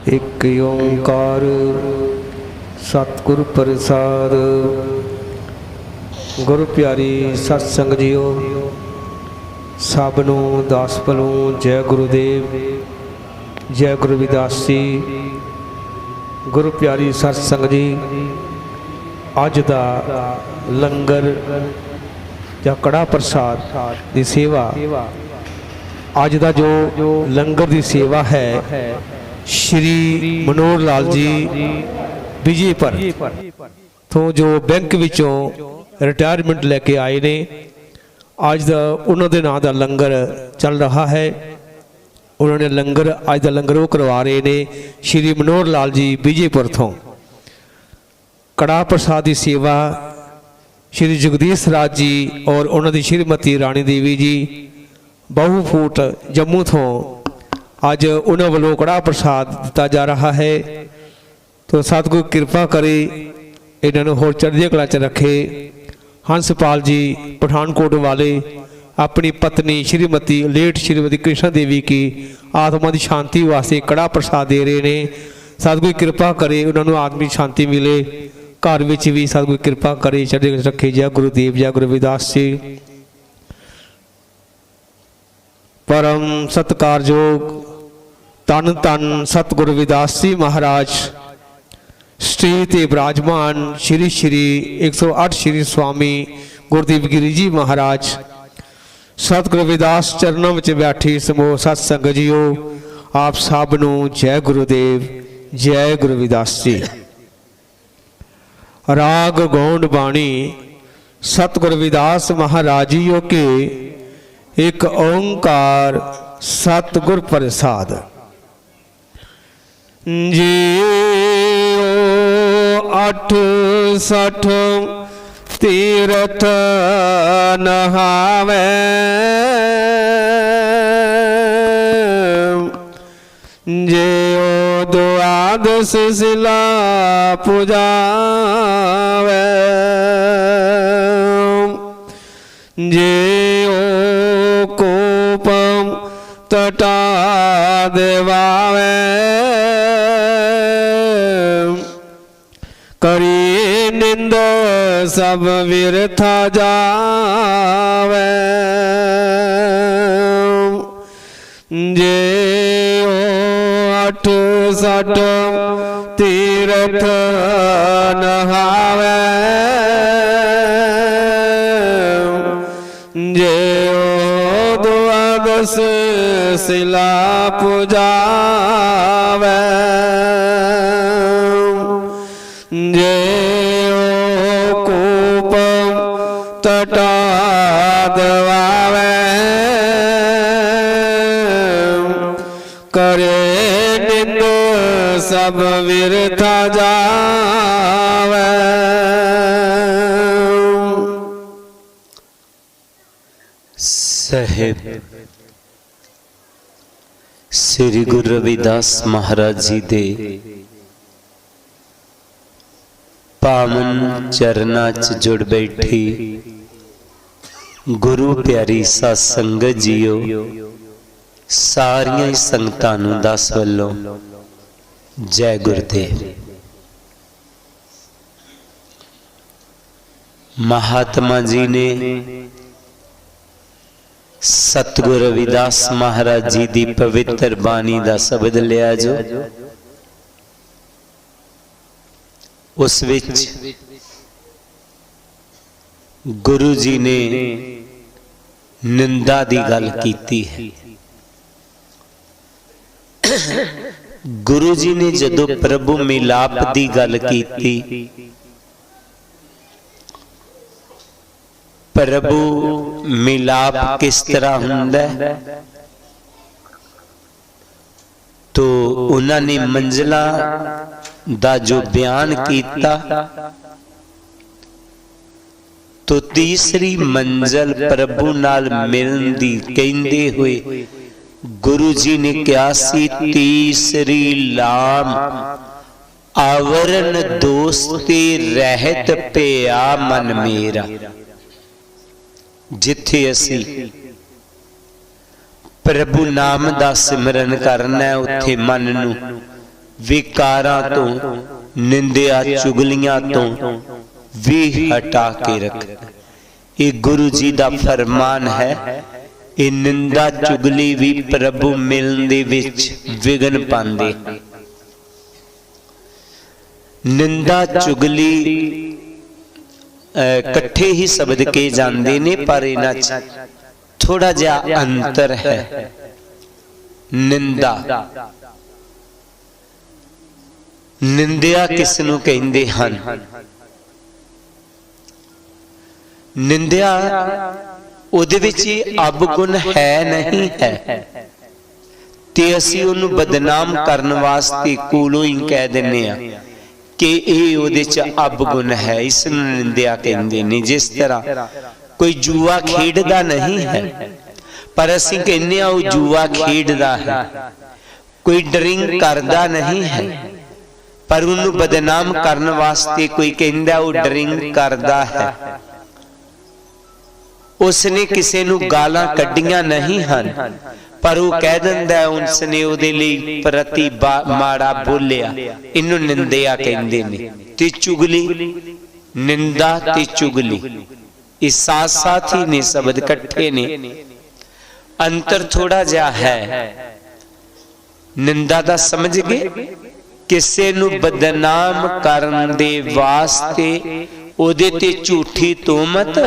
एक ओंकार सतगुर प्रसाद। गुरु प्यारी सत्संग जियो सबनों दास भलों जय गुरुदेव जय गुरु रविदास जी। गुरु प्यारी सत्संग जी, अज दा लंगर या कड़ा प्रसाद की सेवा, अज दा जो लंगर की सेवा है श्री मनोहर लाल जी विजयपुर तो जो बैंक विचों रिटायरमेंट लैके आए ने, अज दा उन्होंने नाम का लंगर चल रहा है। उन्होंने लंगर अज का लंगर वो करवा रहे ने श्री मनोहर लाल जी विजयपुर तो। कड़ा प्रसाद की सेवा श्री जगदीश राज जी और उन्होंने श्रीमती रानी देवी जी बहु फूट जम्मू तो अज उन्होंने वालों कड़ा प्रसाद दिता जा रहा है। तो सतगुरु कृपा करे इन्होंने होर चढ़दी कला च रखे। हंसपाल जी पठानकोट वाले अपनी पत्नी श्रीमती लेट श्रीमती कृष्णा देवी की आत्मा की शांति वास्ते कड़ा प्रसाद दे रहे हैं। सतगुरु कृपा करे उन्होंने आत्मिक शांति मिले, घर में भी सतगुरु कृपा करे चढ़दी कला च रखे। जय गुरुदेव जय गुरु रविदास जी। परम सत्कारयोग धन धन सतगुरु रविदास जी महाराज स्टेज ते विराजमान श्री श्री 108 श्री स्वामी गुरुदेव गिरी जी महाराज सतगुरु रविदास चरणों में बैठी समूह सत्संग जियो, आप सब नूं जय गुरुदेव जय गुरु रविदास जी। राग गौंड बाणी सतगुरु रविदास महाराज जी के एक ओंकार सतगुर प्रसाद। जी 68 तीरथ नहावे, जे द्वादश शिला पूजावे, जे कोपम तटा देवावे, करी निंद सब व्यर्था जावे, जे 68 तीरथ नहावे, जे द्वादश शिला पूजावे, जे कूपम तटा दवावे, करे निंद सब व्यर्था जावे। साहिब श्री गुरु रविदास महाराज जी दे पावन चरना च जुड़ बैठी गुरु प्यारी साध संगत जीओ, सारियां संगतां नूं दस वल्लों जय गुरुदेव। महात्मा जी ने सतगुरु रविदास महाराज जी की पवित्र बाणी का शब्द लिया जो उस विच गुरु जी ने निंदा की गल कीती है। गुरु जी ने जदों प्रभु मिलाप की गल कीती, प्रभु मिलाप किस तरह हुंदा है, तो उन्होंने मंजिला दा जो बयान किया, तो तीसरी मंजिल प्रभु नाल मिलन दी कहंदे हुए गुरु जी ने कहा सी, तीसरी लाम आवरण दोस्ती रहत पिया मन मेरा। जिथे असी प्रभु नाम दा सिमरन करना है, उत्थे मन नूं विकारां तो, निंदिया चुगलियां तो भी हटा के रखना। ये गुरु जी दा फरमान है। ये निंदा चुगली भी प्रभु मिलण दे विच विघन पांदे। निंदा चुगली कट्ठे ही शब्द के जाते ने, पर इन्हां च थोड़ा जिहा अंतर है। निंदा, निंदिया किसनूं कहिंदे हन? निंदिया उहदे विच अवगुण है नहीं है, ते असीं उहनूं बदनाम करन वास्ते कोलों ही कह दिंदे आ कि ये उहदे च अवगुण है, इसनूं निंदिया कहंदे ने। जिस तरह कोई जुआ खेडदा नहीं है, पर असीं कहने आ वो जुआ खेडदा है। कोई ड्रिंक करदा नहीं है, पर उन्होंने बदनाम करने वास्ते कोई कहंदा वो ड्रिंक करदा है। उसने किसी नूं गालां कड्डियां नहीं हन, पर वो कह दिंदा है उसने उहदे लई प्रति माड़ा बोलिया, इन्हूं निंदिया कहंदे ने। ते चुगली, निंदा ते चुगली इस साथ साथ ही ने, शब्द इकट्ठे ने, अंतर थोड़ा जिहा है। निंदा दा समझ गए, किसे नूं बदनाम करन दे वास्ते ओदे ते झूठी तोहमत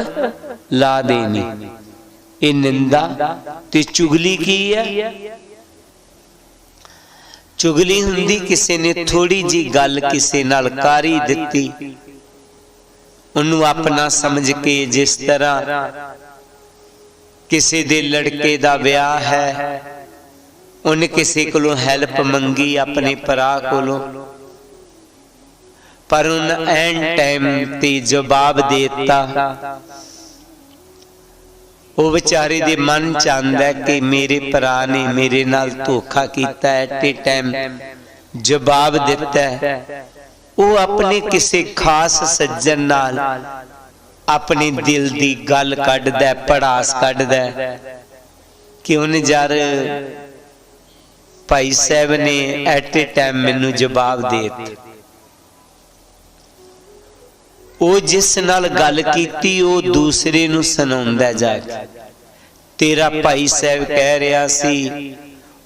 ला देनी, ये निंदा। ते चुगली की है? चुगली हुंदी किसी ने थोड़ी जी गल किसी नाल कारी दिती, उन्होंने अपना समझ के, जिस तरह किसी दे लड़के दा ब्याह है, उन्हें किसी कोलों हैल्प मंगी अपने भरा कोलों, पर उन एंड टाइम ते जवाब देता। वो बेचारे दे मन च आंदा है कि मेरे भरा ने मेरे नाल धोखा कीता है, एट ए टाइम जवाब दिता है। वो अपने किसी खास सज्जन नाल अपने दिल दी गल कढदा है, पड़ास कढदा है कि उन्हें यार भाई साहब ने एट ए टाइम मैनू जवाब दे दिता। वो जिस नाल गल कीती वो दूसरे नू सुनाउंदा जाके, तेरा भाई साहब कह रहा सी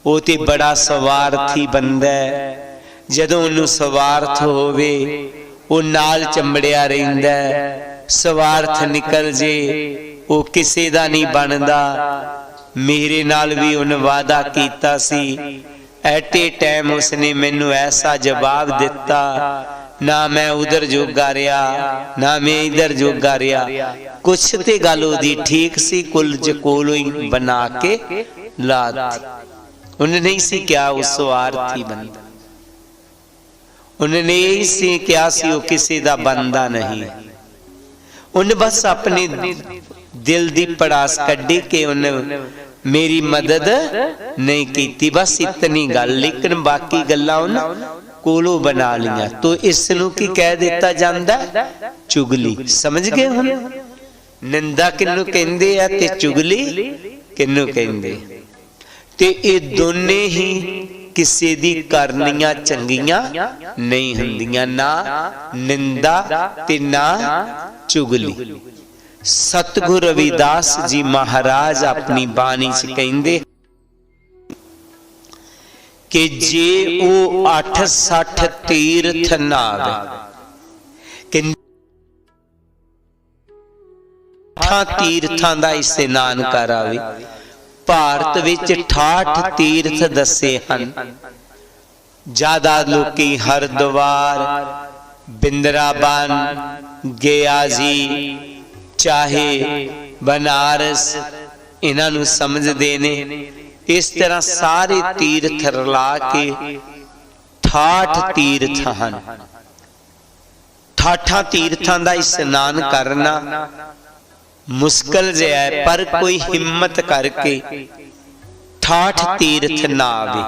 वो ते बड़ा स्वार्थी बंदा है, जदों उन्नू स्वार्थ होवे वो नाल चंबड़िया रहिंदा है, स्वार्थ निकल जे वो किसी दा नहीं बनदा। मेरे नाल भी उन्हें वादा कीता सी, एट ए टाइम उसने मैनू ऐसा जवाब दिता, ना मैं उधर जोगा रहा ना मैं इधर जोगा रहा। कुछ ते गल ओदी ठीक सी, कुल कोलों ही बना के ला दी। उन्हें नहीं सी क्या वो स्वार्थी बंदा, उन्हें यही सी क्या सी वो किसी दा बंदा नहीं। उन्हें बस अपने दिल दी पड़ास कड्डी के उन्हें मेरी मदद नहीं की, बस इतनी गल। लेकिन बाकी गल्लां उन्हें कोलों बना लिया। तो इसनूं की कह दिता जांदा? चुगली। समझ गए हम? निंदा किन्नू कहंदे आ ते चुगली किन्नू कहंदे? ते ये दोने ही किसी दी करनियां चंगियां नहीं हुंदियां, ना निंदा ते ना चुगली। सतगुरु रविदास जी महाराज अपनी बाणी च कहंदे कि जे वो 8-60 तीर्थ नावे, कि 8 तीर्थां दा इस्नान करावे। भारत विच 68 तीर्थ दसे हन। ज्यादा लोकी हरिद्वार, बिंद्रावन, गया जी, चाहे बनारस इन्हां नूं समझदे ने। इस तरह सारे तीर्थ रला के 68 तीर्थ हन। 68 तीर्थां दा इस्नान करना मुश्किल जिहा है, पर कोई हिम्मत करके 68 तीर्थ ना आवे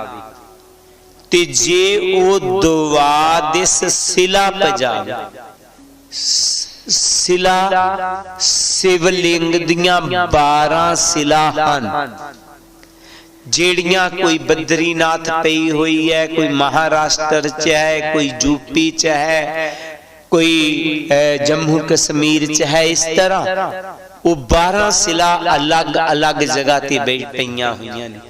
ते जे ओ द्वादश शिला पजावे। शिला शिवलिंग दियां 12 शिला हन। ਜਿਹੜੀਆਂ कोई बद्रीनाथ पई हुई है, कोई महाराष्ट्र च है, कोई यूपी च है, कोई जम्मू कश्मीर च है। इस तरह वो 12 सिला अलग अलग जगह ते पईयां हुई ने।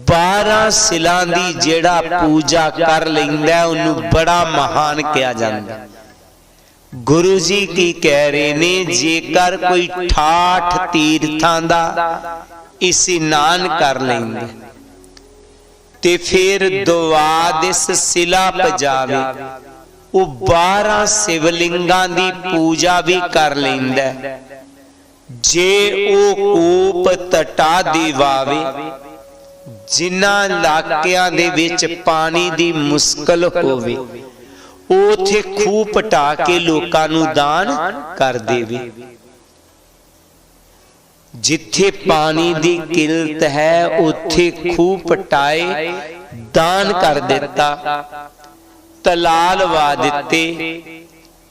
12 सिलां दी जेड़ा पूजा कर लैंदा उन्नू बड़ा महान कहा जांदा। गुरु जी की कह रहे ने, जेकर कोई 68 तीर्थां दा इस्नान कर लेंगे ते फिर द्वादश सिला पजावे, वो 12 शिवलिंगां दी पूजा भी कर लेंदा। जे ओ कूप तटा दीवावे, जिन्हां इलाकियां दे विच पानी दी मुश्किल होवे, उथे खूह पटा के लोकां नूं दान कर देवे। जिथे पानी दी किल्लत है उथे खूह पटाए दान कर दिता, तलाल वा दिते,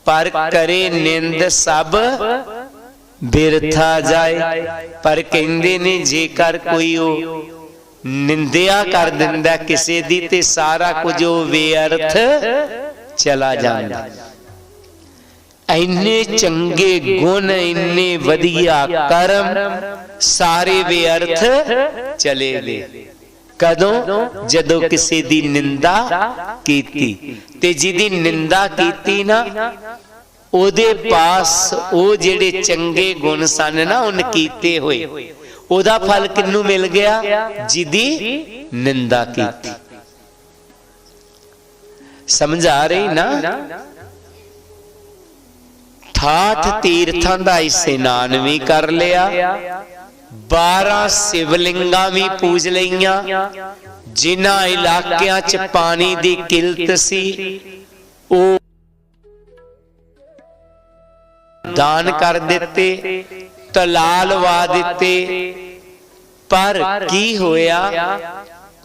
पर करे निंद सब बिरथा जाए। पर कहंदे ने जेकर कोई ओ निंदिया कर दिंदा किसे दी ते सारा कुछ ओ व्यर्थ चला जांदा। इन्ने चंगे गुण, इन्ने वधिया कर्म सारे व्यर्थ चले गए। कदों? जदों किसी दी निंदा कीती, ते जिदी निंदा कीती ना ओदे पास ओ जेड़े चंगे गुण सन ना उन कीते होए, ओदा फल किन्नू मिल गया? जिदी निंदा कीती। समझ आ रही ना? 68 तीर्थां दा इस्नान भी कर लिया, 12 शिवलिंगां भी पूज लईयां, जिन्हां इलाकियां च पानी दी किल्लत सी ओ दान कर दिते, तलाल वा दिते। पर की होया?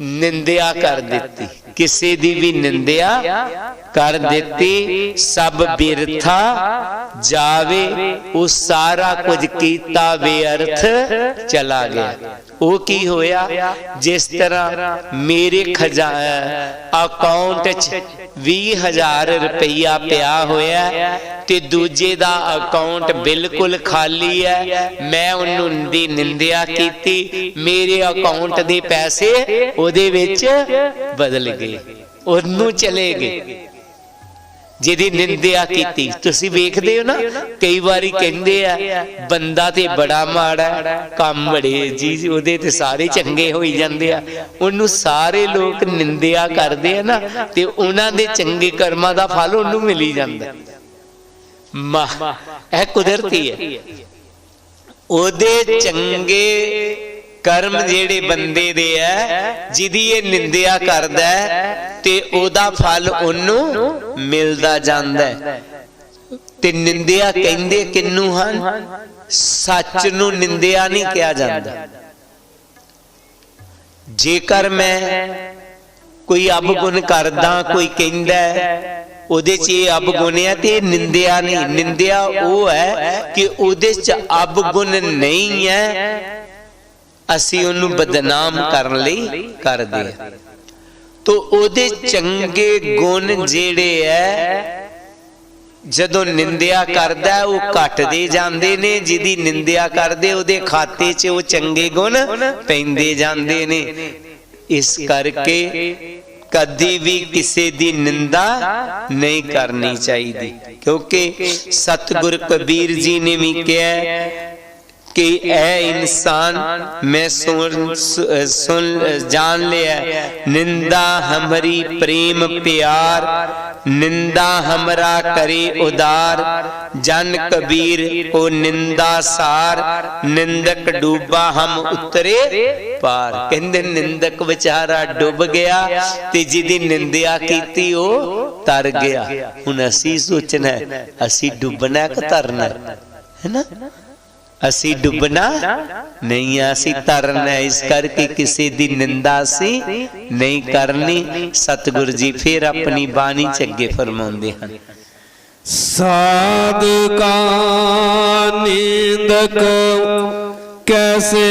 निंदिया कर दिती, किसी दी भी निंदिया कर दिती, सब बिरथा जावे। वो सारा कुछ कीता व्यर्थ चला गया। वो की होया? जिस तरह मेरे अकाउंट च 20,000 रुपया पिया होया ते दूजे दा अकाउंट बिल्कुल खाली है, मैं उन्होंने दी निंदिया कीती, मेरे अकाउंट दे पैसे ओदे विच बदल गए, उन्नू चले गए जिहदी निंदिया कीती। तुसीं वेखदे हो ना, कई बारी कहंदे आ बंदा ते बड़ा माड़ा, काम बड़े जी ओदे ते सारे चंगे होई जांदे आ। उन्नू सारे लोग निंदिया करदे आ ना, ते उन्हां दे चंगे कर्मां दा फल उन्नू मिली जांदा। मां यह कुदरती है। ओदे चंगे कर्म जेड़े बंदे दे है, जिदी ये निंदिया करदा है ते ओदा फल ओनू मिलदा जांदा है। ते निंदिया कहंदे किन्नू हन? सच नू निंदिया नहीं कहा जांदा। जेकर मैं कोई अवगुण करदा, कोई कहंदा ओदे च ये अवगुण है ते निंदिया नहीं। निंदिया वो है कि ओदे च अवगुण नहीं है, असी उन्नू बदनाम करन लई करदे। तो ओदे चंगे गुण जेड़े है जदों निंदिया करदा वो घटदे जांदे ने, जिदी निंदिया करदे ओदे खाते च वो चंगे गुण पैंदे जांदे ने। इस करके कदी भी किसी दी निंदा नहीं करनी चाहिए, क्योंकि सतगुरु कबीर जी ने भी कहा कि ऐ इंसान मैं सुन जान लिया, निंदा हमारी प्रेम प्यार, निंदा हमरा करे उदार, जन कबीर को निंदा सार, निंदक डूबा हम उतरे पार। कहंदे निंदक बेचारा डूब गया ते जिदी निंदिया कीती ओ तर गया। हुण असी सोचना असी डुबना कि तरना है ना? असी डुबना नहीं, असी तरना। इस करके किसी दी निंदा असी नहीं करनी। सतगुरु जी फिर अपनी बाणी च अगे फरमाउंदे हन, साधका निंदक कैसे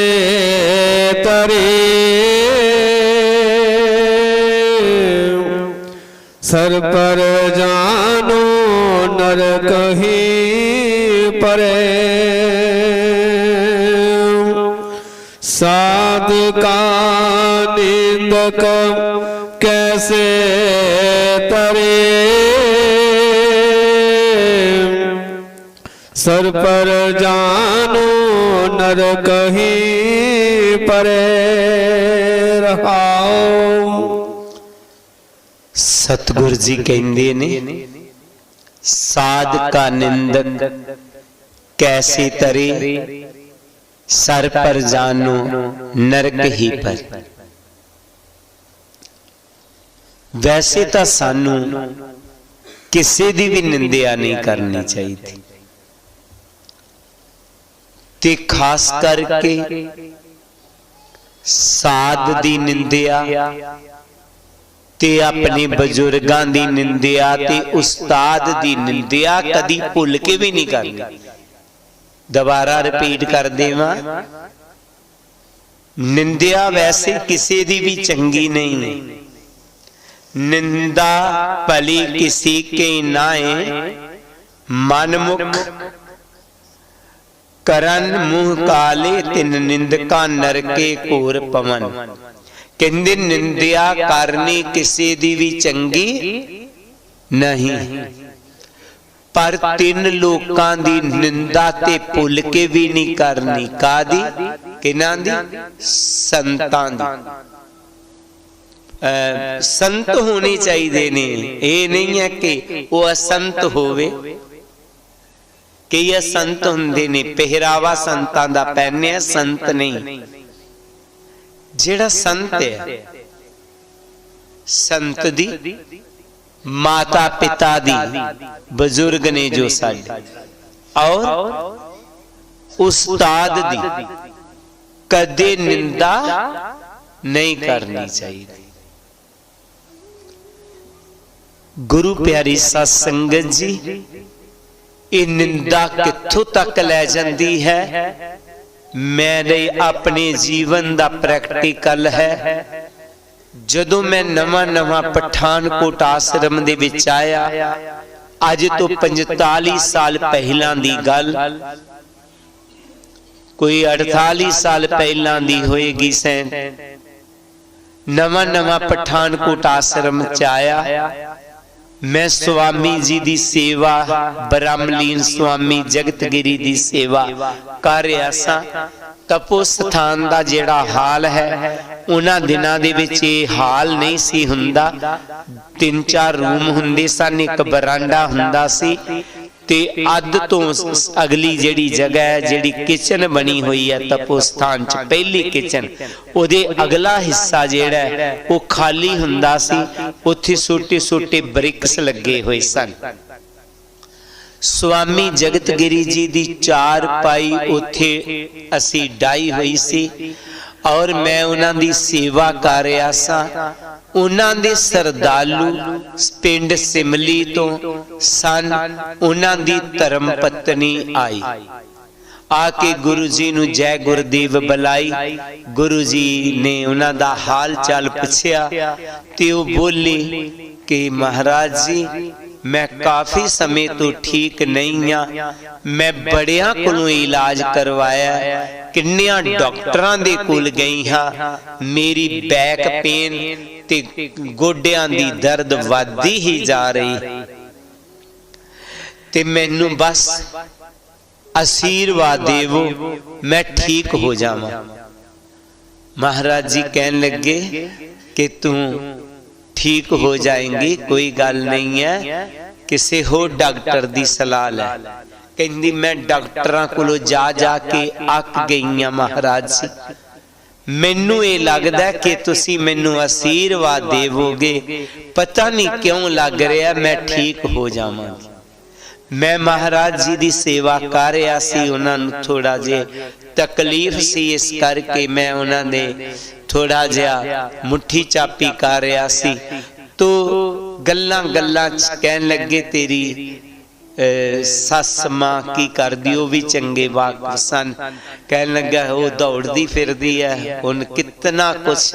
तरे सर पर जानो नर कहीं परे साधका निंदक कैसे तरे सर पर जानो नर कहीं परे रहाओ। सतगुरु जी कहंदे ने साध का निंदक कैसे तरे सर पर जानो नरक ही पर। वैसे तो सानू किसी दी भी निंदिया नहीं करनी चाहिए ते खास करके साध दी निंदिया ते अपने बजुर्गां दी निंदिया ते उस्ताद दी निंदिया कदी भुल के भी नहीं करनी। दोबारा रिपीट कर देवां, निंदिया वैसे किसी दी भी चंगी नहीं। निंदा भली किसी के नाए मनमुख करन मुंह काले तिन निंदका नरके घोर पवन। कहंदे निंदिया करनी किसी दी भी चंगी नहीं, पर तीन लोकां दी निंदा ते भुल के भी नहीं करनी। कादी? किन्हां दी? संतां दी। संत होने चाहिए ने, ये नहीं है कि वो असंत होवे। कई असंत हुंदे ने, पहरावा संतां दा पहने, संत नहीं। जेड़ा संत है, संत दी माता पिता दी बुजुर्ग ने जो साडे, और उस्ताद दी कदे निंदा नहीं करनी चाहिए। गुरु प्यारी साध संगत जी, ये निंदा कित्थों तक ले जाती है, मेरे अपने जीवन दा प्रैक्टिकल है। जदों मैं नवा नवा पठानकोट आश्रम दे विच आया, अज तो 45 साल पहलां दी गल, कोई 48 साल पहलां दी होएगी सैन। नवा नवा पठानकोट आश्रम च आया, मैं स्वामी जी दी सेवा, ब्रह्मलीन स्वामी जगतगिरी दी सेवा कर रहा सा। तपो स्थान दा जेड़ा हाल है, उन्हां दिनां दे विच ये हाल नहीं सी हुंदा। 3-4 रूम हुंदे सन, एक बरांडा हुंदा सी ते अद तो अगली जेड़ी जगह है, जेड़ी किचन बनी हुई है तपो स्थान च, पहली किचन, उहदे अगला हिस्सा जेड़ा है वो खाली हुंदा सी। उत्थे छोटे छोटे ब्रिक्स लगे हुए सन। स्वामी जगतगिरी जी दी 4 पाई उत्थे असी डाई हुई सी, और मैं उन्हां दी सेवा कर रहा सा। उन्हां दे सरदालू पिंड सिमली तो सन। उन्हां दी धर्म पत्नी आई, आके गुरु जी नू जय गुरुदेव बुलाई। गुरु जी ने उन्हां दा हाल चाल पुछया ते वो बोली कि महाराज जी, मैं काफी समय तो ठीक नहीं हाँ। मैं बड़ियां कोलों इलाज करवाया, किन्नियां डॉक्टरां दे कोल गई हाँ। मेरी बैक पेन ते गोड्यां दी दर्द वधदी ही जा रही, ते मैनू बस आशीर्वाद देवो मैं ठीक हो जावां। महाराज जी कहन लगे कि तू ठीक हो जाएंगी, कोई गल नहीं है, किसी होर डॉक्टर दी सलाह लै। कहंदी मैं डॉक्टरां कोलों जा जा के अक गई हां महाराज जी, मैनू ये लगदा है कि तुसी मैनू आशीर्वाद देवोगे, पता नहीं क्यों लग रहा मैं ठीक हो जावांगी। मैं महाराज जी दी सेवा कर रहा सी, उन्हां नू थोड़ा जे तकलीफ सी, इस करके मैं उन्हां दे थोड़ा जिहा मुट्ठी चापी कर रहा सी। तो गल्लां गल्लां च कहन लगे तेरी सस मां की करदी, वो भी चंगे वाकफ सन। कहन लगा वो दौड़दी फिरदी है, उन कितना कुछ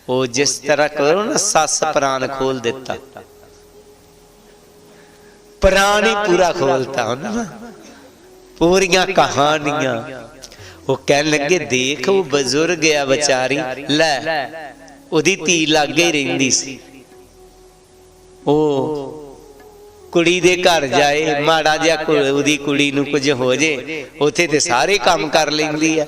वो जिस तरह करो ना, सस प्राण खोल देता, प्राण ही पूरा खोलता ना, पूरियां कहानियां। वो कहन लगे देख वो बजुर्ग है बेचारी, लै ओदी धी लागे रहिंदी सी, ओ कुड़ी दे घर जाए, माड़ा जिहा ओदी कुड़ी नूं कुछ हो जे, उत्थे ते सारे काम कर लैंदी है।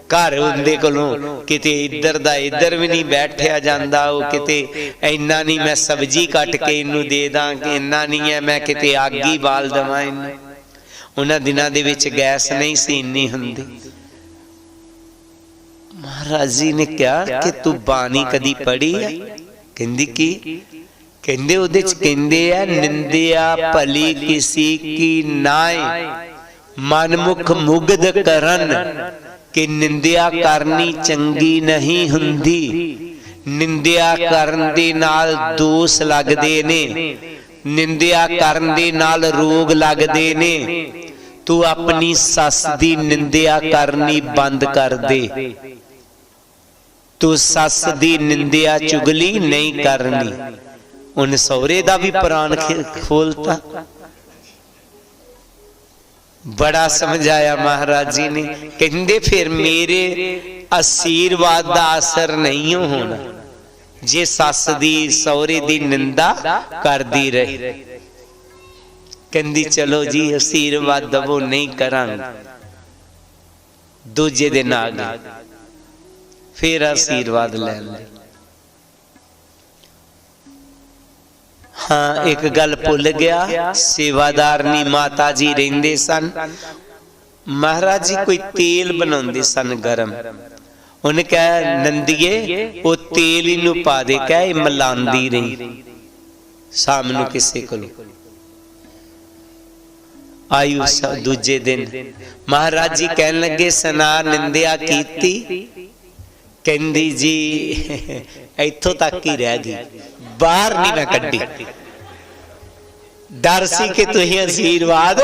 घर उंदे कोलों किते इधर दा इधर भी नहीं बैठिया जांदा, वो किते इन्ना नहीं मैं सब्जी कट के इनू दे दां, कि इन्ना नहीं है मैं किते अग ही बाल दवां इनू। उन्हां दिनां दे विच गैस नहीं सी इन्नी हुंदी। महाराज जी ने कहा कि तू बाणी कदी पढ़ी है? कहंदी की? कहंदे उहदे च कहंदे आ, निंदिया भली किसी की नाए, मनमुख मुग्ध करन, कि निंदिया करनी चंगी नहीं हुंदी। निंदिया करन दे नाल दोष लगदे ने, निंदिया करन दे नाल रोग लगदे ने। तू अपनी सस दी निंदिया करनी बंद कर दे, तू सस दी निंदिया चुगली नहीं करनी। उन सौरे दा भी प्राण खोलता। बड़ा समझाया महाराज जी ने। कहंदे फिर मेरे आशीर्वाद दा असर नहीं होना जे सस दी सौरे दी निंदा करदी रहे। कहंदी चलो जी आशीर्वाद दवो, नहीं करांगे। दूजे दिन आ गए, फिर आशीर्वाद लैन लई। हाँ एक गल भुल गया, सेवादारनी माता जी रहिंदे सन। महाराज जी कोई तेल बनाउंदे सन गरम। उन्हें कहा नंदीए वो तेल इनू पा दे, कह मलांदी रही। शाम नू किसे कोलों आयु दूजे दिन महाराज जी कहन लगे सना निंदिया कीती? कहंदी जी इत्थों तक ही रह गई, बाहर नहीं मैं कड्डी। डर सी कि तुसीं आशीर्वाद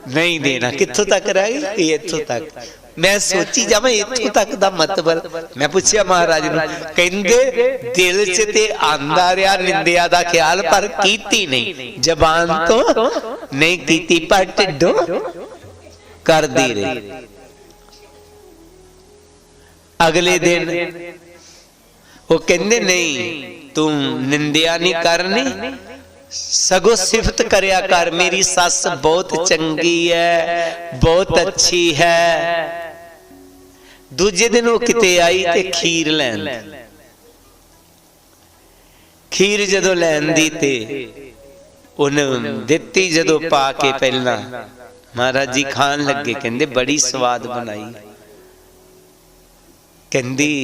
नहीं देना। कित्थों तक रह गई? इत्थों तक। मैं सोची जावां इत्थों तक दा मतलब। मैं पूछया महाराज नूं, कहंदे दिल च ते आंदा रहा निंदिया दा ख्याल, पर कीती नहीं, जबान तो नहीं कीती, पर ढिड्डों करदी रही। अगले दिन वो कहंदे नहीं तू निंदिया नहीं करनी, सगो सिफत करया कर, मेरी सस बहुत चंगी है, बहुत अच्छी है। दूजे दिन वो किते आई ते खीर लैन। खीर जदों लैन दी ते उन्हें दित्ती, जदों पा के पहला महाराज जी खान लगे। कहंदे बड़ी स्वाद बनाई। कहंदी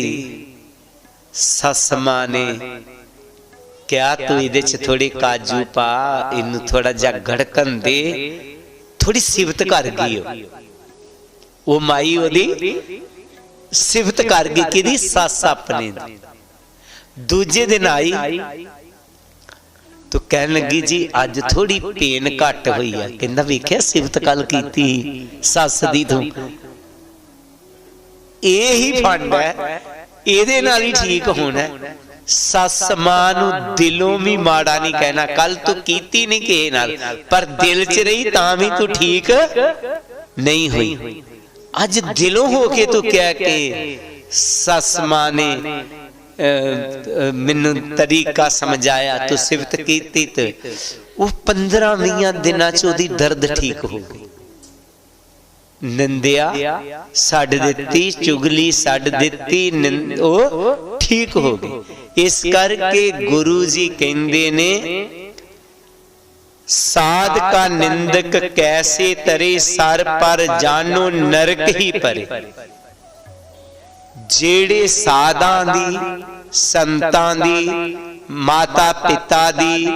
सस मां ने क्या तू इहदे च थोड़ी काजू पा, इनू थोड़ा जा गड़कन दे, थोड़ी सिफत कर गई। वो माई ओदी सिफत कर गई कि सस अपने। दूजे दिन आई तो कहन लगी जी अज थोड़ी पेन घट हुई है। कहंदा वेख्या सिफत कल कीती सस दी तू, यही फंड है, इहदे नाल ही ठीक होना। सस मां नू दिलों भी माड़ा नहीं कहना। कल तू कीती नहीं किसे नाल, पर दिल च रही तां भी तू ठीक नहीं हुई। अज दिलों होके तू कह के सस मां ने मैनू तरीका समझाया, तू सिफत कीती, तो वो 15-20 दिनां च ओदी दर्द ठीक हो गई। निंदिया छड्ड दित्ती, चुगली छड्ड दित्ती, ओ ठीक हो गई। इस करके गुरु जी कहंदे ने साध का निंदक कैसे तरे, सर पर जानो नरक ही परे। जेड़े साधां दी, संतां दी, माता पिता दी,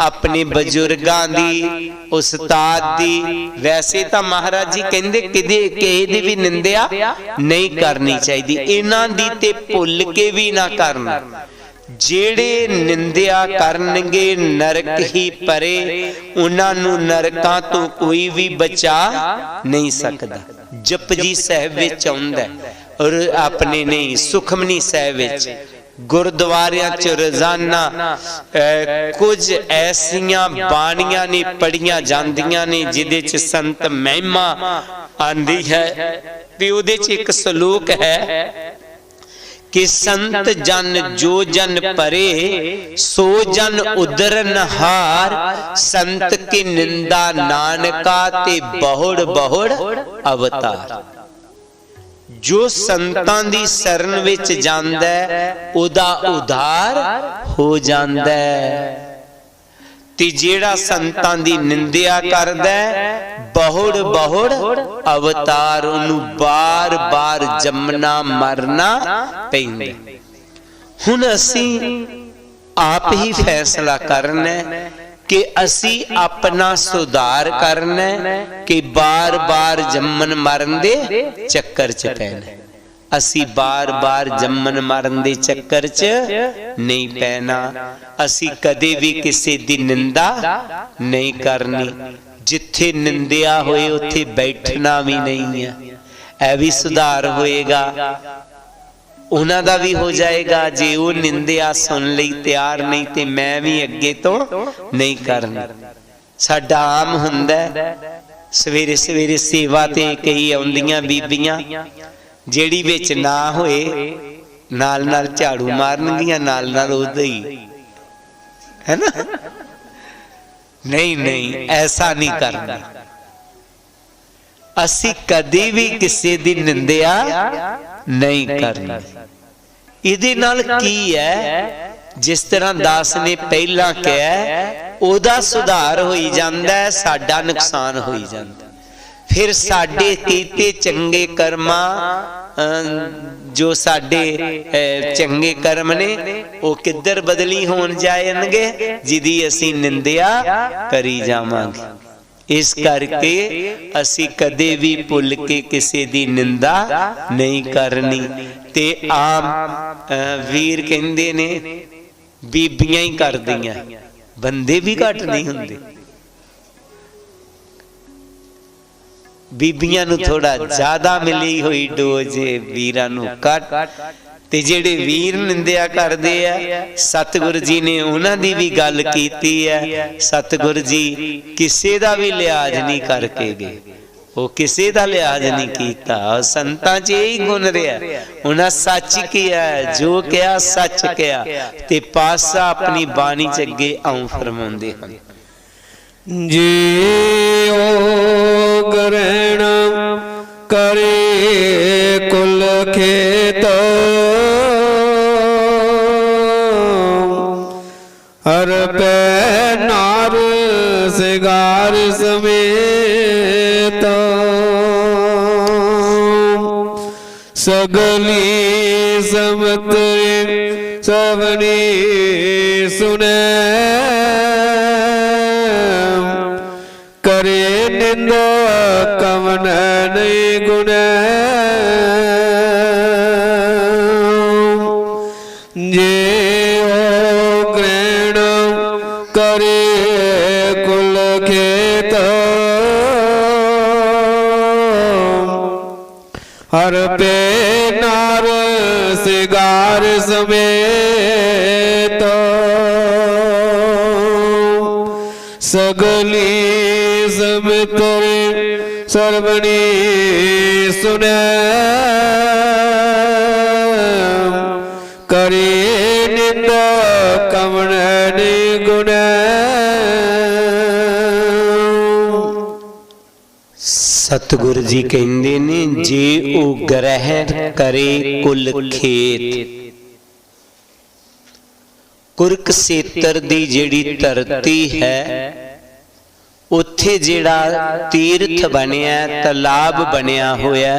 अपने बजुर्गां दी, उस्ताद दी, वैसे तो महाराज जी कहंदे किदे किसी भी निंदिया नहीं करनी चाहिए। इन्हां दी ते भुल के भी ना करना। ਜਿਹੜੇ ਨਿੰਦਿਆ ਕਰਨਗੇ ਨਰਕ ਹੀ ਪਰੇ, ਉਹਨਾਂ ਨੂੰ ਨਰਕਾਂ ਤੋਂ ਕੋਈ ਵੀ ਬਚਾ ਨਹੀਂ ਸਕਦਾ। ਜਪਜੀ ਸਾਹਿਬ ਵਿੱਚ ਆਉਂਦਾ ਔਰ ਆਪਣੇ ਨਹੀਂ ਸੁਖਮਨੀ ਸਾਹਿਬ ਵਿੱਚ ਗੁਰਦੁਆਰਿਆਂ ਚ ਰੋਜ਼ਾਨਾ ਕੁਝ ਐਸੀਆਂ ਬਾਣੀਆਂ ਨੇ ਪੜੀਆਂ ਜਾਂਦੀਆਂ ਨੇ ਜਿਹਦੇ ਚ ਸੰਤ ਮਹਿਮਾ ਆਂਦੀ ਹੈ। ਤੇ ਉਹਦੇ ਚ ਇੱਕ ਸ਼ਲੋਕ ਹੈ कि संत जन जो जन परे सो जन उदरन हार, संत की निंदा नानका ते बहुड़ बहुड़ अवतार। जो संतां दी शरण विच जांदा ओदा उद्धार हो जांदा, ते जेड़ा संतां दी निंदिया करदा बहुड़ बहुड़ अवतार, उन्हूं बार बार जमना मरना पैंदा। हुण असीं आप ही फैसला करना कि असीं अपना सुधार करना कि बार बार जमन मरन दे चक्कर च पैना। असी बार बार जमन मरन दे चक्कर च नहीं पैना। असी कदे भी किसी दी निंदा नहीं करनी। जिथे निंदिया होए उत्थे बैठना भी नहीं है। ऐ भी सुधार होएगा, उन्हां दा भी हो जाएगा। जे वो निंदिया सुन लई तैयार नहीं ते मैं भी अगे तो नहीं करनी। साडा आम हुंदा सवेरे सवेरे सेवा ते कई आउंदियां बीबियां जेड़ी विच ना होए नाल नाल झाड़ू मारनगियां, नाल नाल उदे ही, है ना। नहीं नहीं, ऐसा नहीं करना। असी कदी भी किसी दी निंदिया नहीं करनी। इहदे नाल की है, जिस तरह दास ने पहला कहा ओदा सुधार होई जांदा है, साडा नुकसान होई जांदा। फिर साडे कीते चंगे कर्मा जो साडे चंगे कर्म ने वो किधर बदली होण जाएंगे जिदी असी निंदिया करी जावांगे। इस करके असी कदे भी भुल के किसी दी निंदा नहीं करनी। ते आम वीर कहंदे ने बीबियां ही करदियां, बंदे भी घट नहीं हुंदे। बीबियां नूं थोड़ा ज्यादा मिली हुई डोज, वीरां नूं घट। ते जेड़े वीर निंदिया करदे आ, सतगुरु जी ने उन्हां दी भी गल कीती है। सतगुरु जी किसे दा भी लिहाज नहीं करके गए, वो किसे दा लिहाज नहीं कीता। संतां च यही गुण रहा, उन्हां सच किया, जो कहा सच कहा। ते पासा अपनी बाणी च अगे आऊं फरमाउंदे हन। जियो ग्रहण करे कुल खेत, हर पै नार सिगार समेत, सगली समत सबनी सुने, करे निंदा कवन नहीं गुण। जे ओ ग्रहण करे कुल खेत, हर पे नार सिगार समेत, सगली सबतरे सर्वनी सुने, करे निंदा कवन गुण। सतगुरु जी कहंदे ने जे ओ ग्रहण करे कुल खेत, कुरुक्षेत्र दी जेड़ी धरती है उत्थे जेड़ा तीर्थ बनिया, तलाब बनिया होया,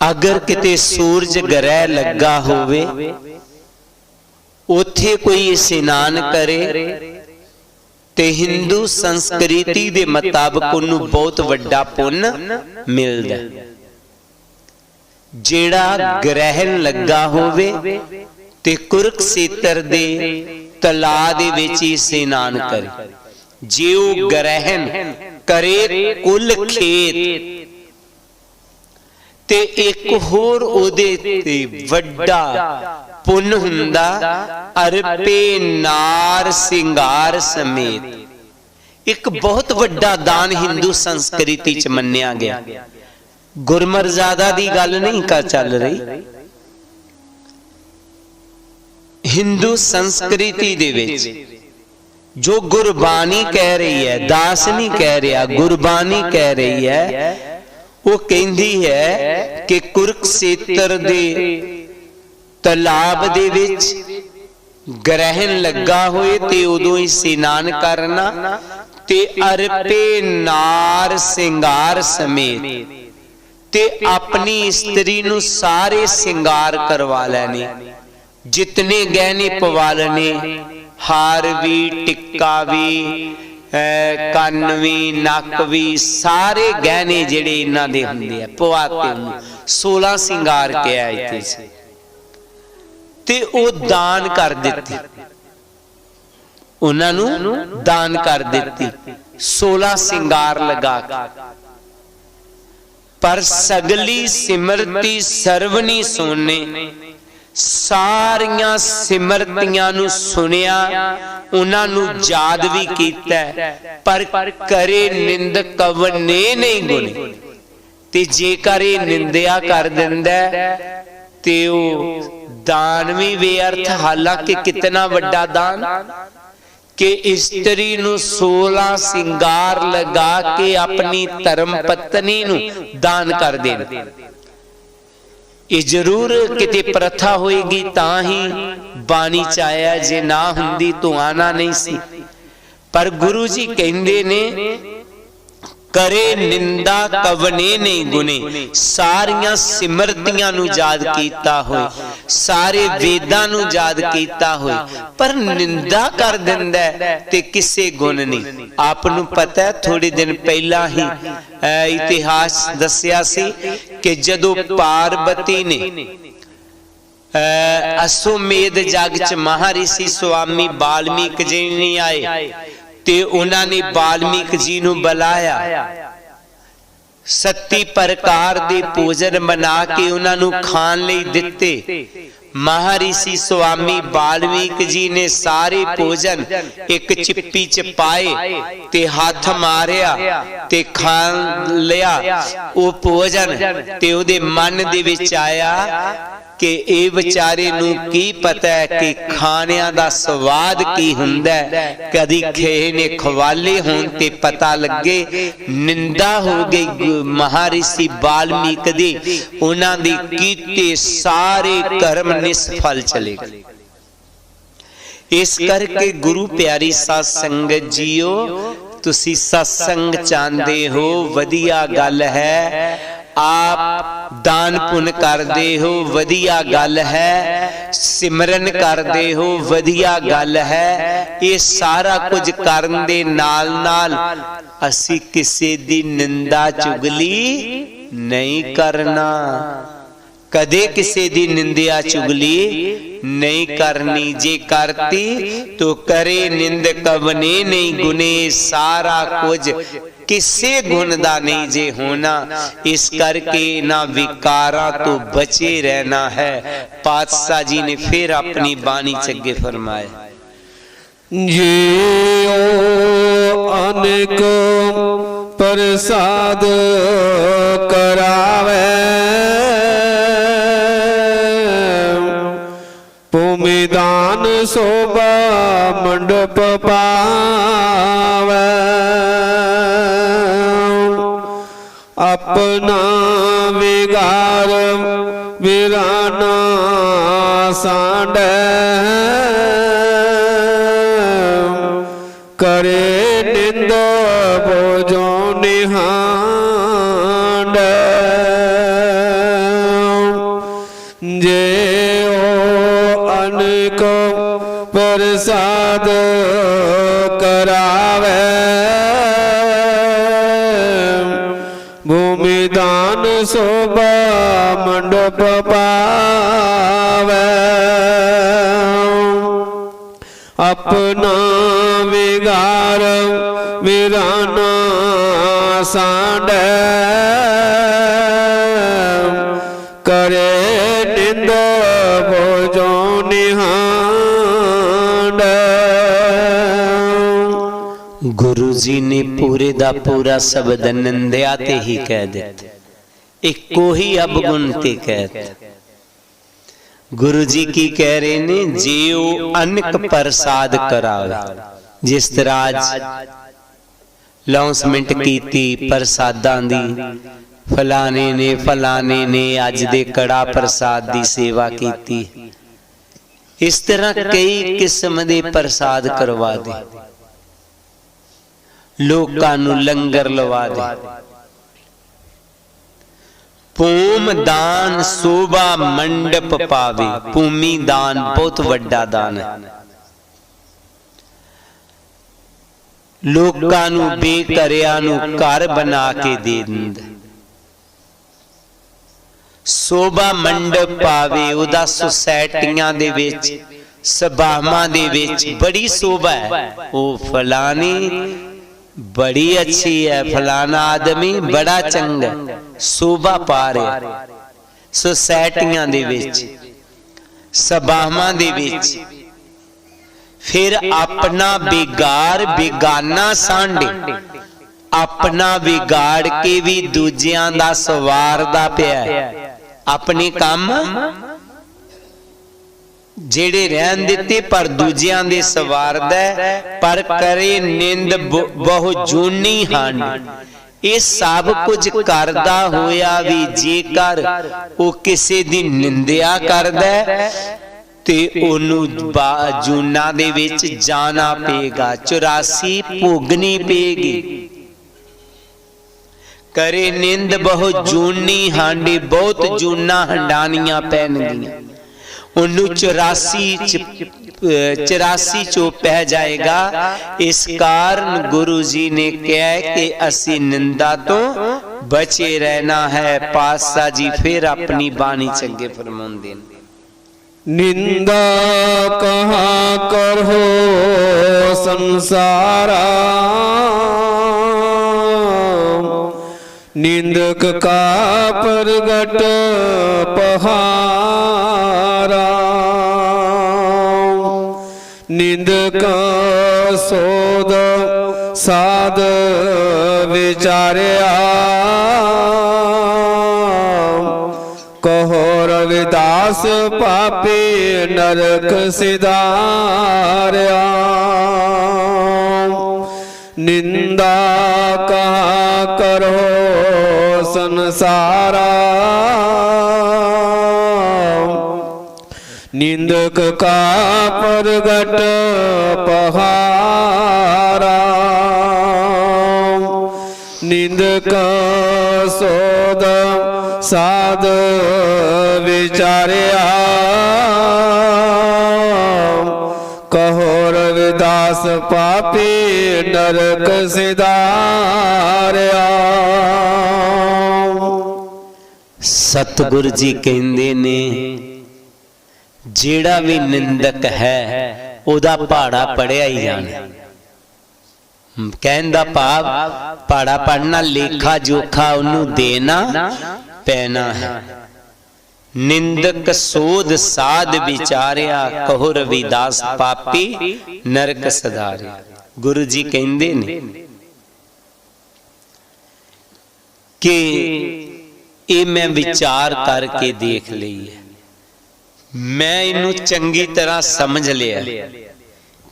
अगर किते सूरज ग्रह लगा होवे उत्थे कोई इशनान करे ते हिंदू संस्कृति दे मुताबिक उन्नू बहुत वड्डा पुण्य मिलदा। ਜਿਹੜਾ ਗ੍ਰਹਿਣ ਲੱਗਾ ਹੋਵੇ ਤੇ ਕੁਰਕਸ਼ੇਤਰ ਦੇ ਤਲਾਅ ਦੇ ਵਿੱਚ ਹੀ ਇਸ਼ਨਾਨ ਕਰੇ। ਜੇ ਉਹ ਗ੍ਰਹਿਣ ਕਰੇ ਕੁੱਲ ਖੇਤ ਤੇ ਇੱਕ ਹੋਰ ਉਹਦੇ ਤੇ ਵੱਡਾ ਪੁੰਨ ਹੁੰਦਾ, ਅਰਪੇ ਨਾਰ ਸਿੰਗਾਰ ਸਮੇਤ। ਇੱਕ ਬਹੁਤ ਵੱਡਾ ਦਾਨ ਹਿੰਦੂ ਸੰਸਕ੍ਰਿਤੀ ਚ ਮੰਨਿਆ ਗਿਆ। ਗੁਰਮਰਜ਼ਾਦਾ ਦੀ ਗੱਲ ਨਹੀਂ ਚੱਲ ਰਹੀ। ਹਿੰਦੂ ਸੰਸਕ੍ਰਿਤੀ ਦੇ ਵਿੱਚ ਜੋ ਗੁਰਬਾਣੀ ਕਹਿ ਰਹੀ ਹੈ, ਦਾਸ ਨਹੀਂ ਕਹਿ ਰਿਹਾ, ਗੁਰਬਾਣੀ ਕਹਿ ਰਹੀ ਹੈ, ਉਹ ਕਹਿੰਦੀ ਹੈ ਕਿ ਕੁਰਕਸ਼ੇਤਰ ਦੇ ਤਲਾਬ ਦੇ ਵਿੱਚ ਗ੍ਰਹਿਣ ਲੱਗਾ ਹੋਏ ਤੇ ਉਦੋਂ ਹੀ ਇਸ਼ਨਾਨ ਕਰਨਾ ਤੇ ਅਰਪੇ ਨਾਰ ਸਿੰਗਾਰ ਸਮੇਤ ਤੇ ਆਪਣੀ ਇਸਤਰੀ ਨੂੰ ਸਾਰੇ ਸਿੰਗਾਰ ਕਰਵਾ ਲੈਣੇ, ਜਿਤਨੇ ਗਹਿਣੇ ਪਵਾ ਲੈਣੇ, ਹਾਰ ਵੀ, ਟਿੱਕਾ ਵੀ, ਕੰਨ ਵੀ, ਨੱਕ ਵੀ, ਸਾਰੇ ਗਹਿਣੇ ਜਿਹੜੇ ਇਹਨਾਂ ਦੇ ਹੁੰਦੇ ਆ ਪਵਾ ਕੇ 16 ਸਿੰਗਾਰ ਕਿਹਾ ਇੱਥੇ ਸੀ। ਤੇ ਉਹ ਦਾਨ ਕਰ ਦਿੱਤੀ, ਉਹਨਾਂ ਨੂੰ ਦਾਨ ਕਰ ਦਿੱਤੀ 16 ਸਿੰਗਾਰ ਲਗਾ ਕੇ। ਪਰ ਸਗਲੀ ਸਿਮਰਤੀ ਸਰਵਣੀ ਸੋਨੇ, ਸਾਰੀਆਂ ਸਿਮਰਤੀਆਂ ਨੂੰ ਸੁਣਿਆ, ਉਹਨਾਂ ਨੂੰ ਯਾਦ ਵੀ ਕੀਤਾ, ਪਰ ਕਰੇ ਨਿੰਦ ਕਵਨੇ ਨਹੀਂ ਗੁਣੇ। ਤੇ ਜੇਕਰ ਇਹ ਨਿੰਦਿਆ ਕਰ ਦਿੰਦਾ ਤੇ ਉਹ ਦਾਨ ਵੀ ਬੇਅਰਥ। ਹਾਲਾਂਕਿ ਕਿਤਨਾ ਵੱਡਾ ਦਾਨ ਕਿ ਇਸਤਰੀ ਨੂੰ 16 ਸਿੰਗਾਰ ਲਗਾ ਕੇ ਆਪਣੀ ਧਰਮ ਪਤਨੀ ਨੂੰ ਦਾਨ ਕਰ ਦੇਣ। ਇਹ ਜ਼ਰੂਰ ਕਿਤੇ ਪ੍ਰਥਾ ਹੋਏਗੀ ਤਾਂ ਹੀ ਬਾਣੀ ਚ ਆਇਆ, ਜੇ ਨਾ ਹੁੰਦੀ ਤਾਂ ਆਣਾ ਨਹੀਂ ਸੀ। ਪਰ ਗੁਰੂ ਜੀ ਕਹਿੰਦੇ ਨੇ ਕਰੇ ਨਿੰਦਾ ਕਵਨੇ ਨਹੀਂ ਗੁਨੇ। ਸਾਰੀਆਂ ਸਿਮਰਤੀਆਂ ਨੂੰ ਯਾਦ ਕੀਤਾ ਹੋਏ, ਸਾਰੇ ਵੇਦਾਂ ਨੂੰ ਯਾਦ ਕੀਤਾ ਹੋਏ, ਪਰ ਨਿੰਦਾ ਕਰ ਦਿੰਦਾ ਤੇ ਕਿਸੇ ਗੁਣ ਨਹੀਂ। ਆਪ ਨੂੰ ਪਤਾ ਹੈ, ਥੋੜੇ ਦਿਨ ਪਹਿਲਾਂ ਹੀ ਇਤਿਹਾਸ ਦੱਸਿਆ ਸੀ ਕਿ ਜਦੋਂ ਪਾਰਬਤੀ ਨੇ ਅਸੁਮੇਧ ਜਗ ਚ ਮਹਾਰਿਸ਼ੀ ਸੁਆਮੀ ਵਾਲਮੀਕ ਜੀ ਨਹੀਂ ਆਏ ਤੇ ਉਹਨਾਂ ਨੇ ਵਾਲਮੀਕ ਜੀ ਨੂੰ ਬੁਲਾਇਆ, 37 ਪ੍ਰਕਾਰ ਦੇ ਭੋਜਨ ਬਣਾ ਕੇ ਉਹਨਾਂ ਨੂੰ ਖਾਣ ਲਈ ਦਿੱਤੇ। ਮਹਾਰਿਸ਼ੀ ਸੁਆਮੀ ਵਾਲਮੀਕ ਜੀ ਨੇ ਸਾਰੇ ਭੋਜਨ ਇੱਕ ਚਿੱਪੀ ਚ ਪਾਏ ਤੇ ਹੱਥ ਮਾਰਿਆ ਤੇ ਖਾ ਲਿਆ ਉਹ ਭੋਜਨ। ਤੇ ਉਹਦੇ ਮਨ ਦੇ ਵਿੱਚ ਆਇਆ ਕਿ ਇਹ ਵਿਚਾਰੇ ਨੂੰ ਕੀ ਪਤਾ ਹੈ ਕਿ ਖਾਣਿਆਂ ਦਾ ਸਵਾਦ ਕੀ ਹੁੰਦਾ ਹੈ, ਕਦੀ ਕਿਸੇ ਨੇ ਖਵਾਲੇ ਹੋਣ ਤੇ ਪਤਾ ਲੱਗੇ। ਨਿੰਦਾ ਹੋ ਗਈ ਮਹਾਰਿਸ਼ੀ ਵਾਲਮੀਕ ਦੀ, ਉਹਨਾਂ ਦੀ ਕੀਤੇ ਸਾਰੇ ਕਰਮ ਨਿਸਫਲ ਚਲੇ ਗਏ। ਇਸ ਕਰਕੇ ਗੁਰੂ ਪਿਆਰੀ ਸਾਧ ਸੰਗਤ ਜੀਓ, ਤੁਸੀਂ ਸਤਸੰਗ ਚਾਹੁੰਦੇ ਹੋ, ਵਧੀਆ ਗੱਲ ਹੈ। ਆਪ ਦਾਨ ਪੁੰਨ ਕਰਦੇ ਹੋ, ਵਧੀਆ ਗੱਲ ਹੈ। ਸਿਮਰਨ ਕਰਦੇ ਹੋ, ਵਧੀਆ ਗੱਲ ਹੈ। ਇਹ ਸਾਰਾ ਕੁਝ ਕਰਨ ਦੇ ਨਾਲ ਨਾਲ ਅਸੀਂ ਕਿਸੇ ਦੀ ਨਿੰਦਾ ਚੁਗਲੀ ਨਹੀਂ ਕਰਨਾ, ਕਦੇ ਕਿਸੇ ਦੀ ਨਿੰਦਿਆ ਚੁਗਲੀ ਨਹੀਂ ਕਰਨੀ। ਜੇ ਕਰਤੀ ਤੋ ਕਰੇ ਨਿੰਦ ਕਵਨੇ ਨਹੀਂ ਗੁਨੇ। ਸਾਰਾ ਕੁਝ ਕਿਸੇ ਗੁਣ ਦਾ ਨਹੀਂ ਜੇ ਹੋਣਾ। ਇਸ ਕਰਕੇ ਨਾ ਵਿਕਾਰਾਂ ਤੋਂ ਬਚੇ ਰਹਿਣਾ ਹੈ। ਪਾਤਸ਼ਾਹ ਜੀ ਨੇ ਫਿਰ ਆਪਣੀ ਬਾਣੀ ਚ ਅੱਗੇ ਫਰਮਾਇਆ, ਜਿਉ ਅਨੇਕ ਪ੍ਰਸਾਦ ਕਰਾਵੇ, ਭੂਮि दान शोभा मंडप पावे, अपना विगार वीराना सांडे, करे निंद बोझो निहांड, जे अनेक प्रसाद करावे, भूमि दान शोभा मंडप पावे अपना विगार वीराना सांडे करे निंद भोजो निहांड। गुरु जी ने पूरे दा पूरा शब्द निंदया ते ही कह दिता, एको ही अवगुण ते कहते। गुरु जी की कह रहे ने जियो अनक प्रसाद करावे, जिस तरह आज लॉन्चमेंट कीती प्रसादां दी, फलाने ने अज दे कड़ा प्रसाद दी सेवा कीती, इस तरह कई किस्म दे प्रसाद करवा दे, लोकां नू लंगर लवा दे। भूम दान शोभा मंडप पावे, भूमि दान बहुत वड्डा दान है। लोकां नू बेघरियां नू घर बना के दे दिंदा। शोभा मंडप पावे, उदा सोसाइटियां दे विच सभावां दे विच बड़ी शोभा है, ओ फलानी बड़ी अच्छी है, फलाना आदमी बड़ा चंगा, शोभा पा रहा सोसाइटियां दे विच सभावां दे विच। फिर अपना बिगाड़ बेगाना सांडे, अपना बिगाड़ के भी दूजियां दा सवारदा पिया, अपने काम जेड़े रहन दिते पर दूजियां दे सवारदा, पर करे निंद बहु जूनी हांड। ये सब कुछ करदा होया भी जेकर वो किसी दी निंदिया करदा ते ओनू जूना दे विच जाना पेगा, 84 भोगनी पेगी। करे निंद बहु जूनी हांडी, बहुत जूना हंडानियां पैणगियां, ओनू 84 चो पै जाएगा। इस कारण गुरु जी ने कहा कि असी निंदा तो बचे रहना है। पातशाह जी फिर अपनी बाणी चंगे फरमाते हैं, निंदा कहाँ करो संसारा, निंदक का प्रगट पहारा। निंदक सोद साध विचार्या, कहो रविदास पापी नरक सिधार्या। निंदा कहाँ करो संसारा, निंदक का प्रगट पहारा। निंदक सोद साध विचार्या, कहो रविदास पापी नरक सिधार्या। सतगुरु जी कहंदे ने जेड़ा भी निंदक है ओदा पहाड़ा पढ़िया ही जाना। कहने दा भाव पहाड़ा पढ़ना लेखा जोखा उन्नू देना पैना है। निंदक सोध साध विचारिया, कहो रविदास पापी नरक सधारिया। गुरु जी कहंदे ने कि ये मैं विचार करके देख ली है, मैं इनू चंगी तरह समझ लिया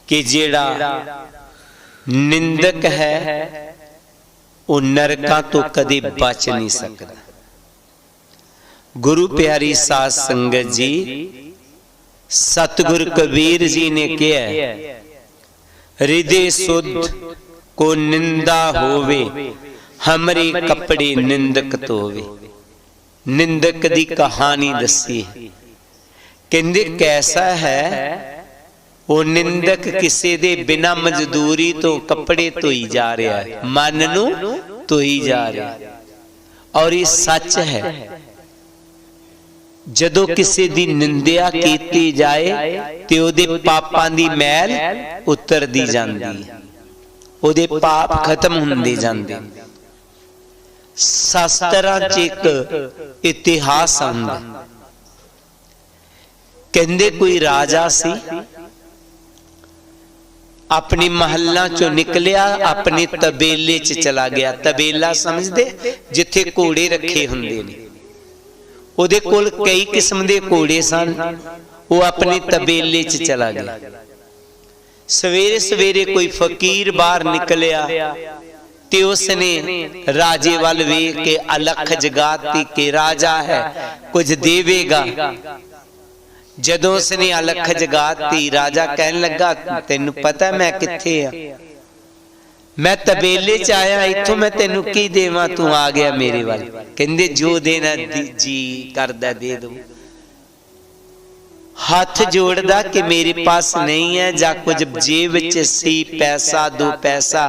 कि जेड़ा निंदक है वो नरका तो कदे बच नहीं सकता। गुरु प्यारी साध संगत जी, सतगुरु कबीर जी ने कहा, हृदय शुद्ध को निंदा होवे, हमरे कपड़े निंदक तोवे। निंदक दी कहानी दसी, कहंदे कैसा है वो निंदक किसी दे बिना मजदूरी तो कपड़े धोई जा रहा है, मन नू धोई जा रहा है। और ये सच है। जदों किसी दी निंदिया कीती जाए ते ओदे पापां दी मैल उतरदी जांदी है, ओदे पाप खत्म हुंदे जांदे। शास्त्रां च एक इतिहास आंदा, कहंदे कोई राजा सी, अपनी महल्ला चो निकलिया, अपने तबेले च चला गया। तबेला समझदे जिथे घोड़े रखे हुंदे ने, उहदे कोल कई किस्म दे घोड़े सन। वो अपने तबेले च चला गया। सवेरे सवेरे कोई फकीर बाहर निकलिया ते उसने राजे वाल वेख के अलख जगाती कि राजा है, कुछ देवेगा। जदों उसने अलख जगाती, राजा कहन लगा, तेनू पता मैं किथे आ? मैं तबेले च आया, इथों मैं तेनू की देवां, तू आ गया मेरे वाल। कहंदे जो देना जी करदा दे दो। हाथ जोड़दा कि मेरे पास नहीं है, जा कुछ जेब विच सी पैसा, 2 पैसा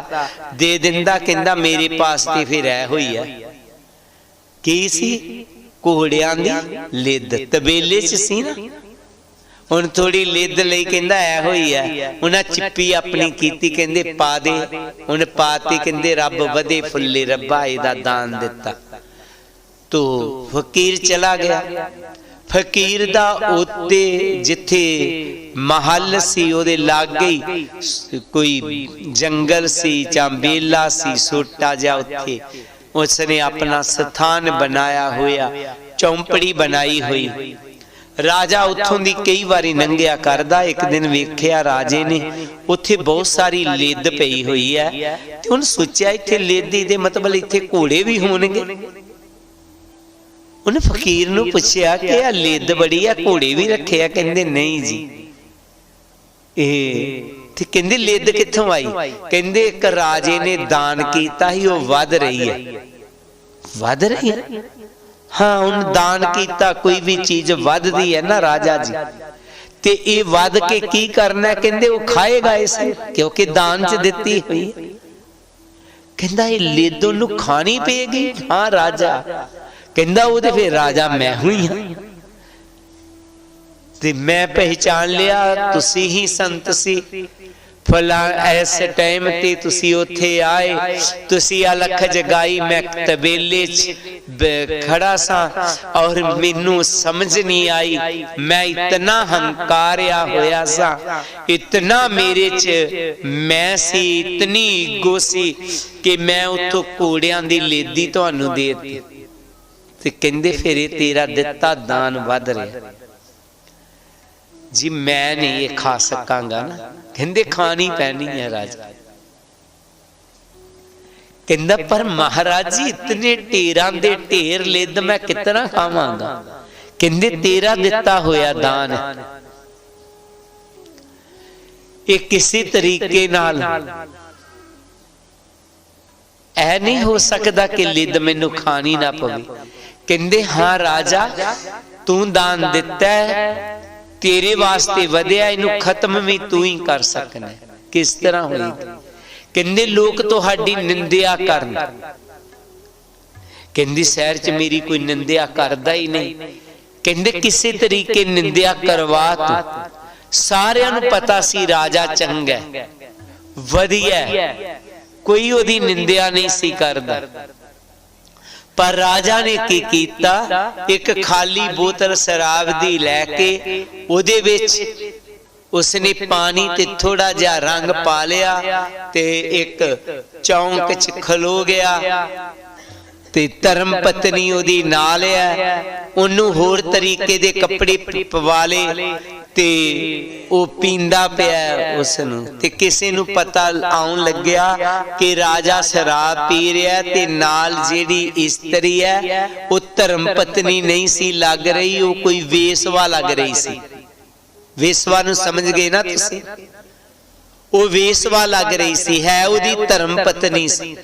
दे दिंदा। कहंदा मेरे पास ते फिर है हुई है की सी, घोड़ियां दी लिद तबेले च सी ना। हुण थोड़ी लिद लई कहंदा ऐ होई है। उन्हां चिप्पी अपनी कीती, कहंदे पा दे। उन्हें पाती, कहंदे रब वधे फुल्ले, रब्बा इहदा दान दिता। तो फकीर चला गया। फकीर दा उत्ते जिथे महल सी ओदे लागे ही कोई जंगल सी, जां बेला सी सोटा जा, उत्थे उसने अपना स्थान बनाया होया, चौंपड़ी बनाई हुई। राजा उथों दी कई बारी लंघिया करदा। एक दिन वेख्या राजे ने उत्थे बहुत सारी लिद पई हुई है, ते उन्हें सोचा इत्थे लिद दे मतलब इत्थे घोड़े भी होणगे। उन्हें फकीर नूं पुछया कि आ लिद बड़ी है, घोड़े भी रखे आ? कहंदे नहीं जी। ते कहंदे लिद कित्थों आई? कहंदे एक राजे ने दान कीता ही, वो वध रही है। वध रही है? हाँ, उन दान कीता, कोई भी चीज वधदी है ना राजा जी, ते ये वध के की करना? कहंदे वो खाएगा इसे, क्योंकि दान च दिती हुई। कहंदा ये लिद ओनू खानी पेगी? हाँ राजा। कहंदा वो ते फिर राजा मैं हुई हां, ते मैं पहचान लिया तुसी ही संत सी। फला ऐसे टाइम ते तुसी उथे आए, तुसी अलख जगाई, मैं तबेले च खड़ा सा और मैनू समझ नहीं आई। मैं इतना हंकारिया होया सा, इतना मेरे च मैं सी, इतनी ईगो सी कि मैं उथों घोड़ियां दी लेदी तुहानू दे दी। ते कहंदे फिर तेरा दिता दान वध रहा जी, मैं नहीं ये खा सकांगा ना। कहंदे खानी पैनी है राजा। कहंदा पर महाराज जी इतने ढेरां दे ढेर लिद मैं कितना खावांगा? कहंदे तेरा दिता होया दान ये किसी तरीके नाल ऐ नहीं हो सकदा कि लिद मैनू खानी ना पवे। कहंदे हाँ राजा, तू दान दिता है, तेरे वास्ते वधिया, इनू खत्म भी तू ही कर सकना। किस तरह हुई? कहंदे लोग तुहाडी निंदिया करन। कहंदी शहर च मेरी कोई निंदिया करदा ही नहीं। कहंदे किसी तरीके निंदिया करवा तू। सारियां नू पता सी राजा चंगा वधिया, कोई ओदी निंदिया नहीं सी करदा। पर राजा ने की कीता, एक खाली बोतल शराब दी लैके उहदे विच उसने पानी ते थोड़ा जा रंग पा लिया, ते एक चौंक च खलो गया, ते धर्म पत्नी उहदी नाल है, उन्नू होर तरीके दे कपड़े पवा ले, ते ओ पींदा पिया उसनू। ते किसी नू पता आउन लग्या कि राजा शराब पी रहा, ते नाल जेड़ी इस्त्री है वो धर्म पत्नी नहीं सी लग रही, वो कोई वेसवा लग रही सी। वेसवा नू समझ गए ना तुसी? वो वेसवा लग रही सी, है उदी धर्म पत्नी सी।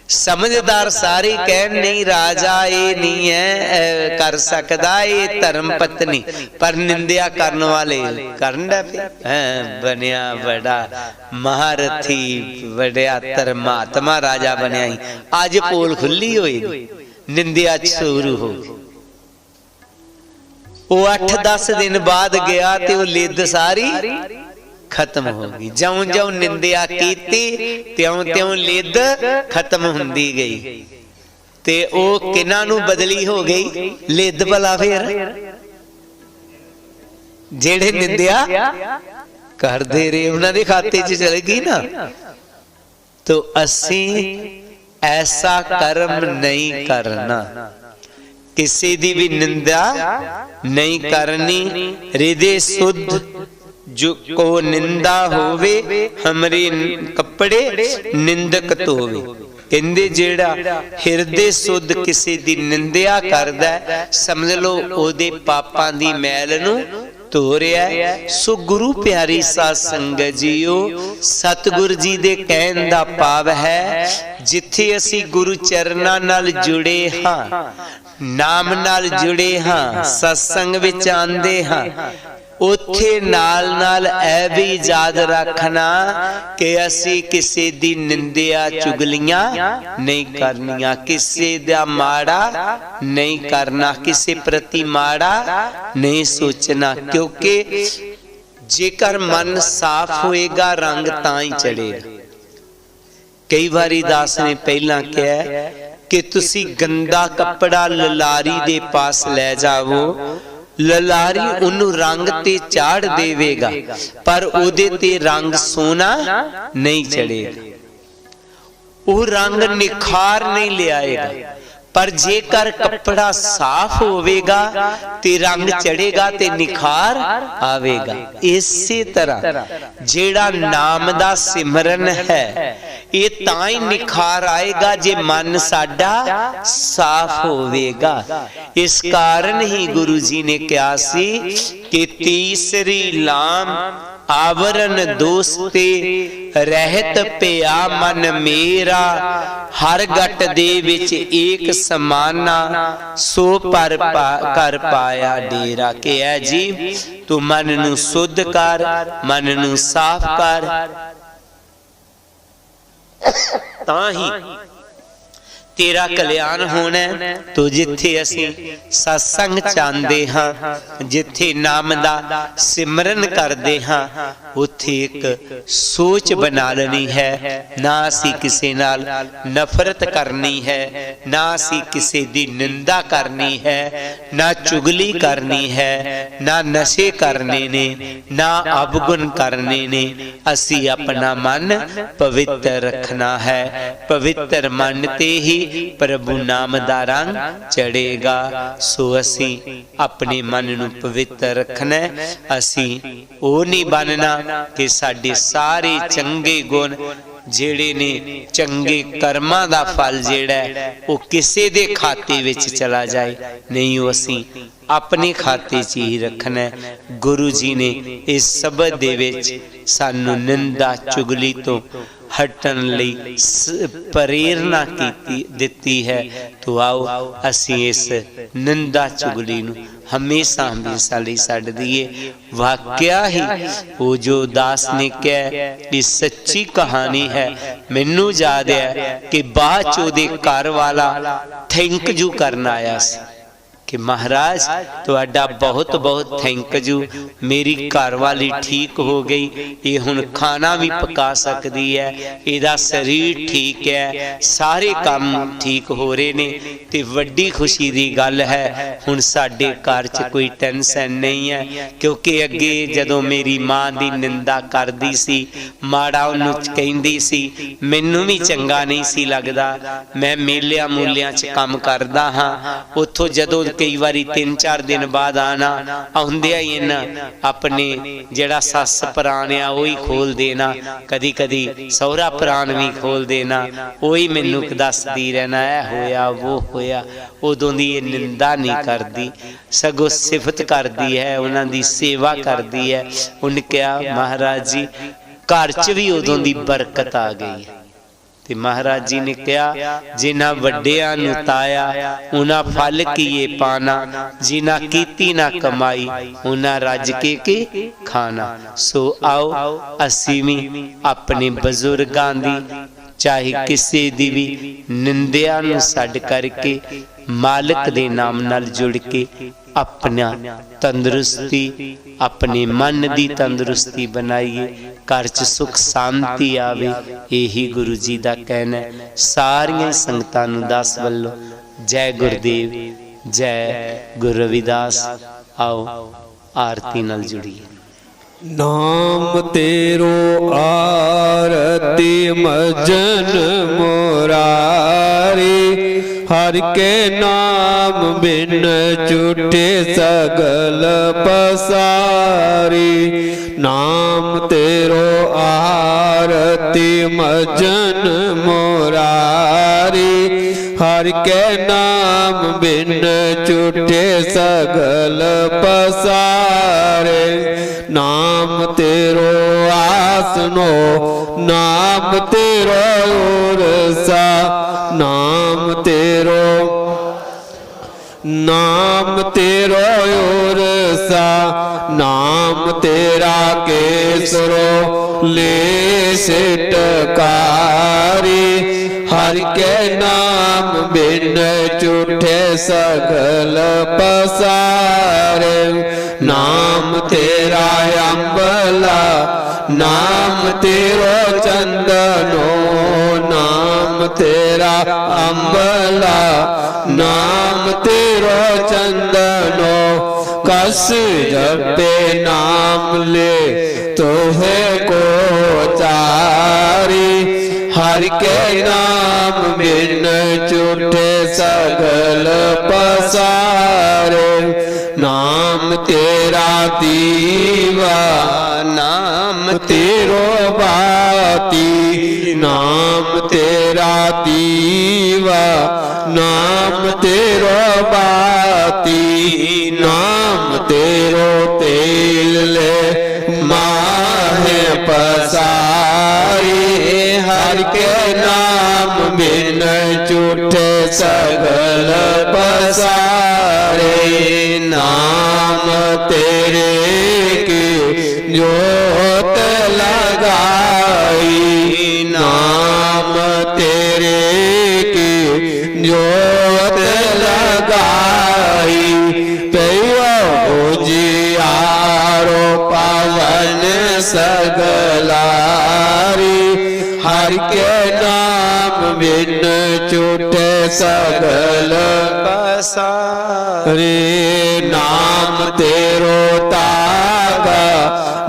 समझदार सारे कह नहीं राजा ये नहीं है कर सकदा, ये धर्म पत्नी। पर निंदिया करने वाले करना बनया बड़ा महारथी, बड़ा धर्मात्मा राजा बनया ही। अज पोल खुली हुई निंदिया शुरू हो गई। वो 8-10 दिन बाद गया ते वो लिद सारी खत्म हो गई। ज्यों ज्यों निंदिया कीती त्यों त्यों लिद खत्म हुंदी गई ते ओ किन्हां नूं बदली हो गई लिद। भला फिर जेड़े निंदिया करदे रहे उन्हां दे खाते च चल गई ना। तो असीं ऐसा कर्म नहीं करना, किसी दी भी निंदा नहीं करनी। हृदय शुद्ध जो को निंदा होवे हमरे कपड़े निंदक धोवे। कहंदे जेड़ा हिरदे शुद्ध किसी दी निंदिया करदा समझ लो ओदे पापां दी मैल नूं धो रहा है। सो गुरु प्यारी साध संगत जीओ, सतगुरु जी दे कहण दा भाव है जिथे असी गुरु चरनां नाल जुड़े हां, नाम नाल जुड़े हां, सत्संग विच आंदे हां, उथे नाल नाल ऐ भी याद रखना कि असी किसी दी निंदिया चुगलियां नहीं करनियां, किसी दा माड़ा नहीं करना, किसी प्रति माड़ा नहीं सोचना। क्योंकि जेकर मन साफ होएगा रंग तां ही चढ़ेगा। कई बारी दास ने पहला कहा कि तुसी गंदा कपड़ा ललारी दे पास ले जावो, ललारी उन्नू रंग ते चाड़ देवेगा पर ओदे ते रंग सोना नहीं चढ़ेगा, वो रंग निखार नहीं ले आएगा। पर जेकर कपड़ा साफ होवेगा ते रंग चढ़ेगा ते निखार आवेगा। इसी तरह जेड़ा नाम दा सिमरन है ये ताई निखार आएगा जे मन साडा साफ होवेगा। इस कारण ही गुरु जी ने कहा सी कि तीसरी लाम आवरण दोस्ते रहत पिया मन मेरा, हर गट दे विच एक समाना सो पर कर पाया डेरा। के है जी तू मन नू शुद्ध कर, मन नू साफ कर, ताही तेरा कल्याण होना। तो जिथे असी सत्संग चाहते हाँ, जिथे नाम दा सिमरन करते हाँ, उथे एक सोच बना लेनी है। ना असी किसी नाल नफरत करनी है, ना असी किसी दी निंदा करनी है, ना चुगली करनी है, ना नशे करने ने, ना अवगुण करने ने। असी अपना मन पवित्र रखना है। पवित्र मन ते ही प्रभु नाम दा रंग चढ़ेगा। सो असी अपने मन नू पवित्र रखना। असी ओ नहीं बनना कि साडे सारे चंगे गुण जेड़े ने चंगे कर्मां दा फल जेड़ा वो किसी दे खाते विच चला जाए। नहीं, वो असी अपने खाते च ही रखना। गुरु जी ने इस शब्द दे विच सानू निंदा चुगली तो हटन लई प्रेरणा दी है। तो आओ असी इस निंदा चुगली नू हमेशा हमेशा लई छड्ड दईए। वाकया ही वो जो दास ने कहा कि सच्ची कहानी है। मैनू याद है कि बाद च ओहदे घर वाला थैंक यू करना आया सी कि महाराज तुहाडा बहुत बहुत थैंक यू, मेरी घरवाली ठीक हो गई, ये हुण खाना भी पका सकती है, इहदा शरीर ठीक है, सारे काम ठीक हो रहे ने। ते वड्डी खुशी की गल है हुण साडे घर च कोई टेंशन नहीं है। क्योंकि अगे जदों मेरी मां की निंदा करदी सी, माड़ा उहनूं कहिंदी सी, मैनूं भी चंगा नहीं सी लगदा। मैं मेलियां मूलियां च काम करदा हां, उत्थों जदों कई बारी 3-4 दिन बाद आना, आउंदिया ही ना अपने जड़ा सस प्राण आ वही खोल देना, कदी कदी सौरा प्राण भी खोल देना, वही मैनू दसदी रहना है होया वो होया। उदों दी निंदा नहीं करती, सगों सिफत करती है, उन्हां दी सेवा करती है। उन्हें कहा महाराज जी घर च भी उदों दी बरकत आ गई है। ते महाराज जी ने कहा जिन्हां वड्डियां नूं ताया उन्हां फल कीए पाना, जिन्हां कीती ना कमाई उन्हां रज के खाना। सो आओ असी भी अपने बजुर्गां दी चाहे किसी दी भी निंदिया नूं छड्ड करके मालिक दे नाम नाल जुड़ के अपना तंदुरुस्ती अपने मन की तंदुरुस्ती बनाइए, घर च सुख शांति आवे। यही गुरु जी का कहना है। सारिया संगतां नूं दास वल्लों जय गुरुदेव, जय गुरु रविदास। आओ आरती नाल जुड़िए। नाम तेरो आरती मजन मुरारी, हर के नाम बिन छूटे सगल पसारी। नाम तेरो आरती मजन मुरारी, हर के नाम बिन छूटे सगल पसारे। नाम तेरो आसनो नाम तेरो उरसा, नाम तेरो उरसा। नाम तेरा केसरो ले सिटकारी, हर के नाम बिन छूटे सगल पसारे। नाम तेरा अम्बला नाम तेरो चंदनो, नाम तेरा अम्बला नाम तेरो चंदनो। कस जपे नाम ले तोहे को चारी, हर के नाम बिन छूटे सगल पसारे। नाम तेरा दीवा नाम तेरो बाती, नाम तेरा दीवा नाम तेरो बाती। नाम तेरो तेल ले माहे पसारी, हर के नाम बिन छूटे सगल पसारे। नाम तेरे की जोत लगाई, नाम तेरे की जोत लगाई। जियारो पावन सगलारी, हर के नाम बिन छूटे सगल पसारे। नाम तेरो तागा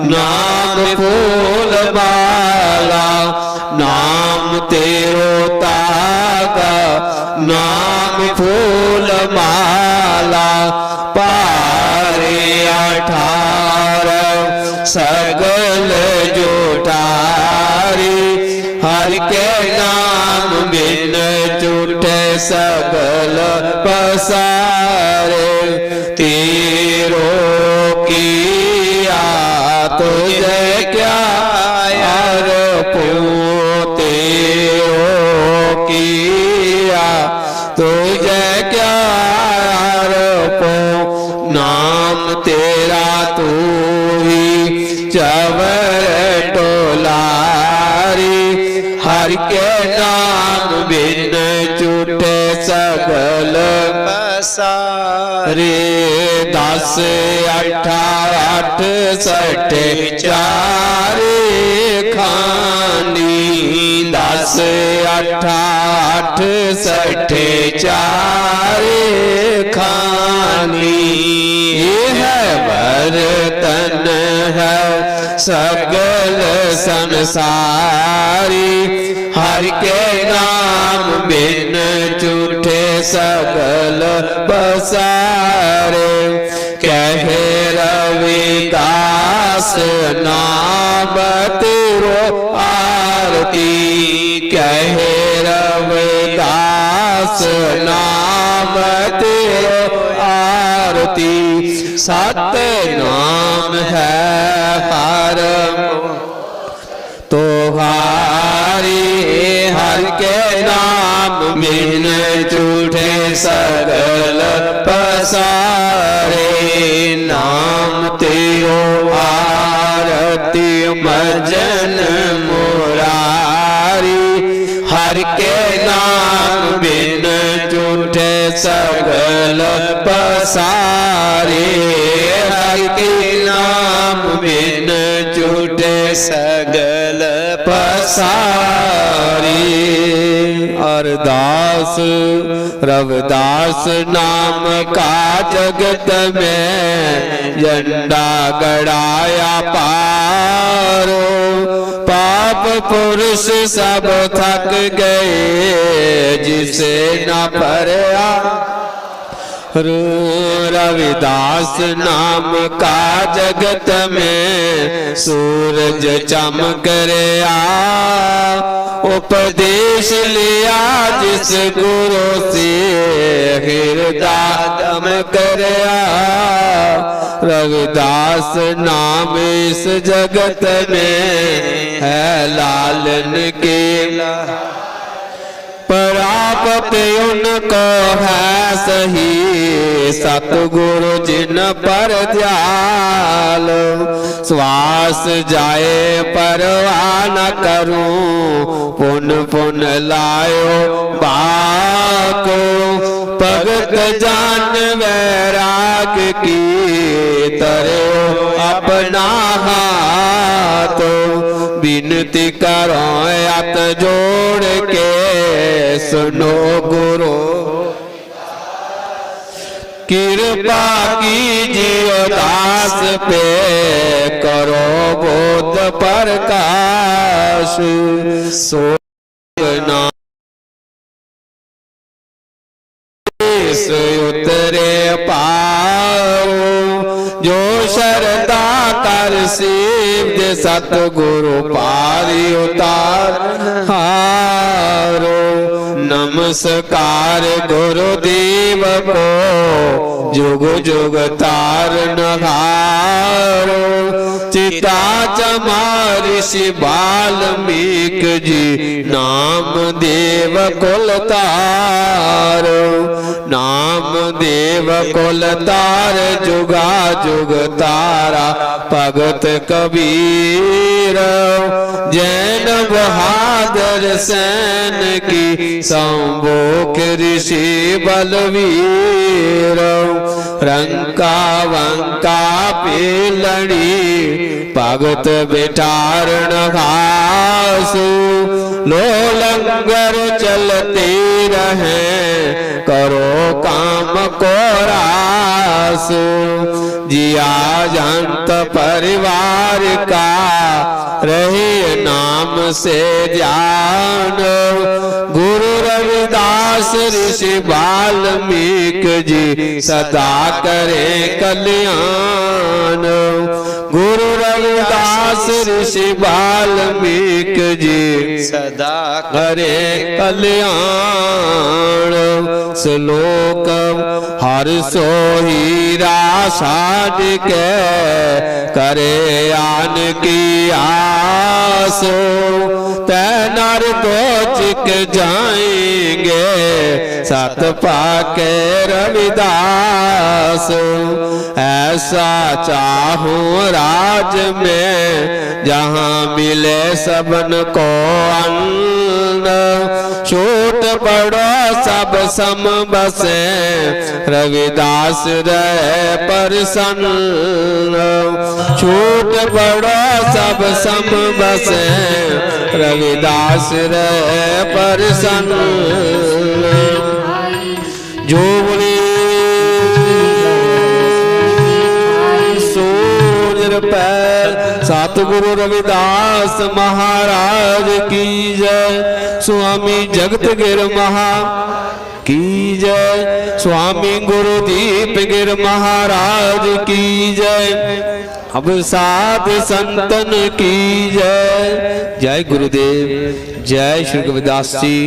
नाम फूल माला, नाम तेरो तागा नाम फूल माला। पारे 18 सगल जुटारी, हर के नाम बिन छूटे सगल पसारे। तेरो किया तुझे क्या यार पो, तेरो किया तुझे क्या यार पो। नाम तेरा तू ही चवर टोलारी, हर के नाम बिन छूटे सगल पसारे। 10 8 68 चारे खानी, 10 8 68 चारे खानी। है बर्तन है सगल संसारी, हर के नाम बिन छूटे सगल पसारे। कहे रविदास नाम तेरो आरती, कहे रविदास नाम तेरो आरती। सत नाम है हर तोहारी, हर के नाम बिन छूटे सगल पसारे। नाम तेरो आरती मजन मुरारी, हर के नाम बिन छूटे सगल पसारे, हरि के नाम बिन छूटे सगल पसारे। अरदास रविदास नाम का जगत में झंडा गड़ाया पारो, पाप पुरुष सब थक गए जिसे न परया। रविदास नाम का जगत में सूरज चमक रहा, उपदेश लिया जिस गुरु से हृदय दम करया। रविदास नाम इस जगत में है लालन के, प्राप्त उनको है सही सतगुरु जिन पर ध्यान। श्वास जाए परवाह न करूं, पुन पुन लायो बाको। भगत जान वैराग की तरो अपना हाथ, विनती करो हाथ जोड़ के सुनो गुरु। कृपा कीजिए दास पे करो बोध प्रकाश। सोना उतरे पाओ, जो शरदा कर शिव सतगुरु पारी उतार हारो। नमस्कार गुरुदेव को जुग जुग तारन हारो। चिता चमा ऋषि वाल्मीकि जी नाम देव कुल तारो। नाम देव कुल तार जुगा जुग तारा भगत कबीर। जैन बहादुर सैन की संभोग ऋषि बलवीर। रंका वंका पे लड़ी भगत बिठारण घासु। लो लंगर चलते रहे करो काम को रासु। जिया जंत परिवार का रहे नाम से ध्यान। गुरु रविदास ऋषि वाल्मीकि जी सदा करे कल्याण। गुरु रविदास ऋषि वाल्मीकि जी सदा करे कल्याण। श्लोक हर सोहीरा साध के करे आन की आस। तैनार को चिक जाएंगे सत पाके रविदास। ऐसा चाहूं राज में जहां मिले सबन को अन्न। छोट बड़ो सब सम बसे रविदास रहे प्रसन्न। छोट बड़ो सब सम बसे रविदास रहे प्रसन्न। जो बोले सूर्य पैर सतगुरु रविदास महाराज की जय। स्वामी जगत गिर महा की जय। स्वामी गुरुदीप गिर महाराज की जय। अब साध संतन की जय। जय गुरुदेव। जय श्री रविदास जी।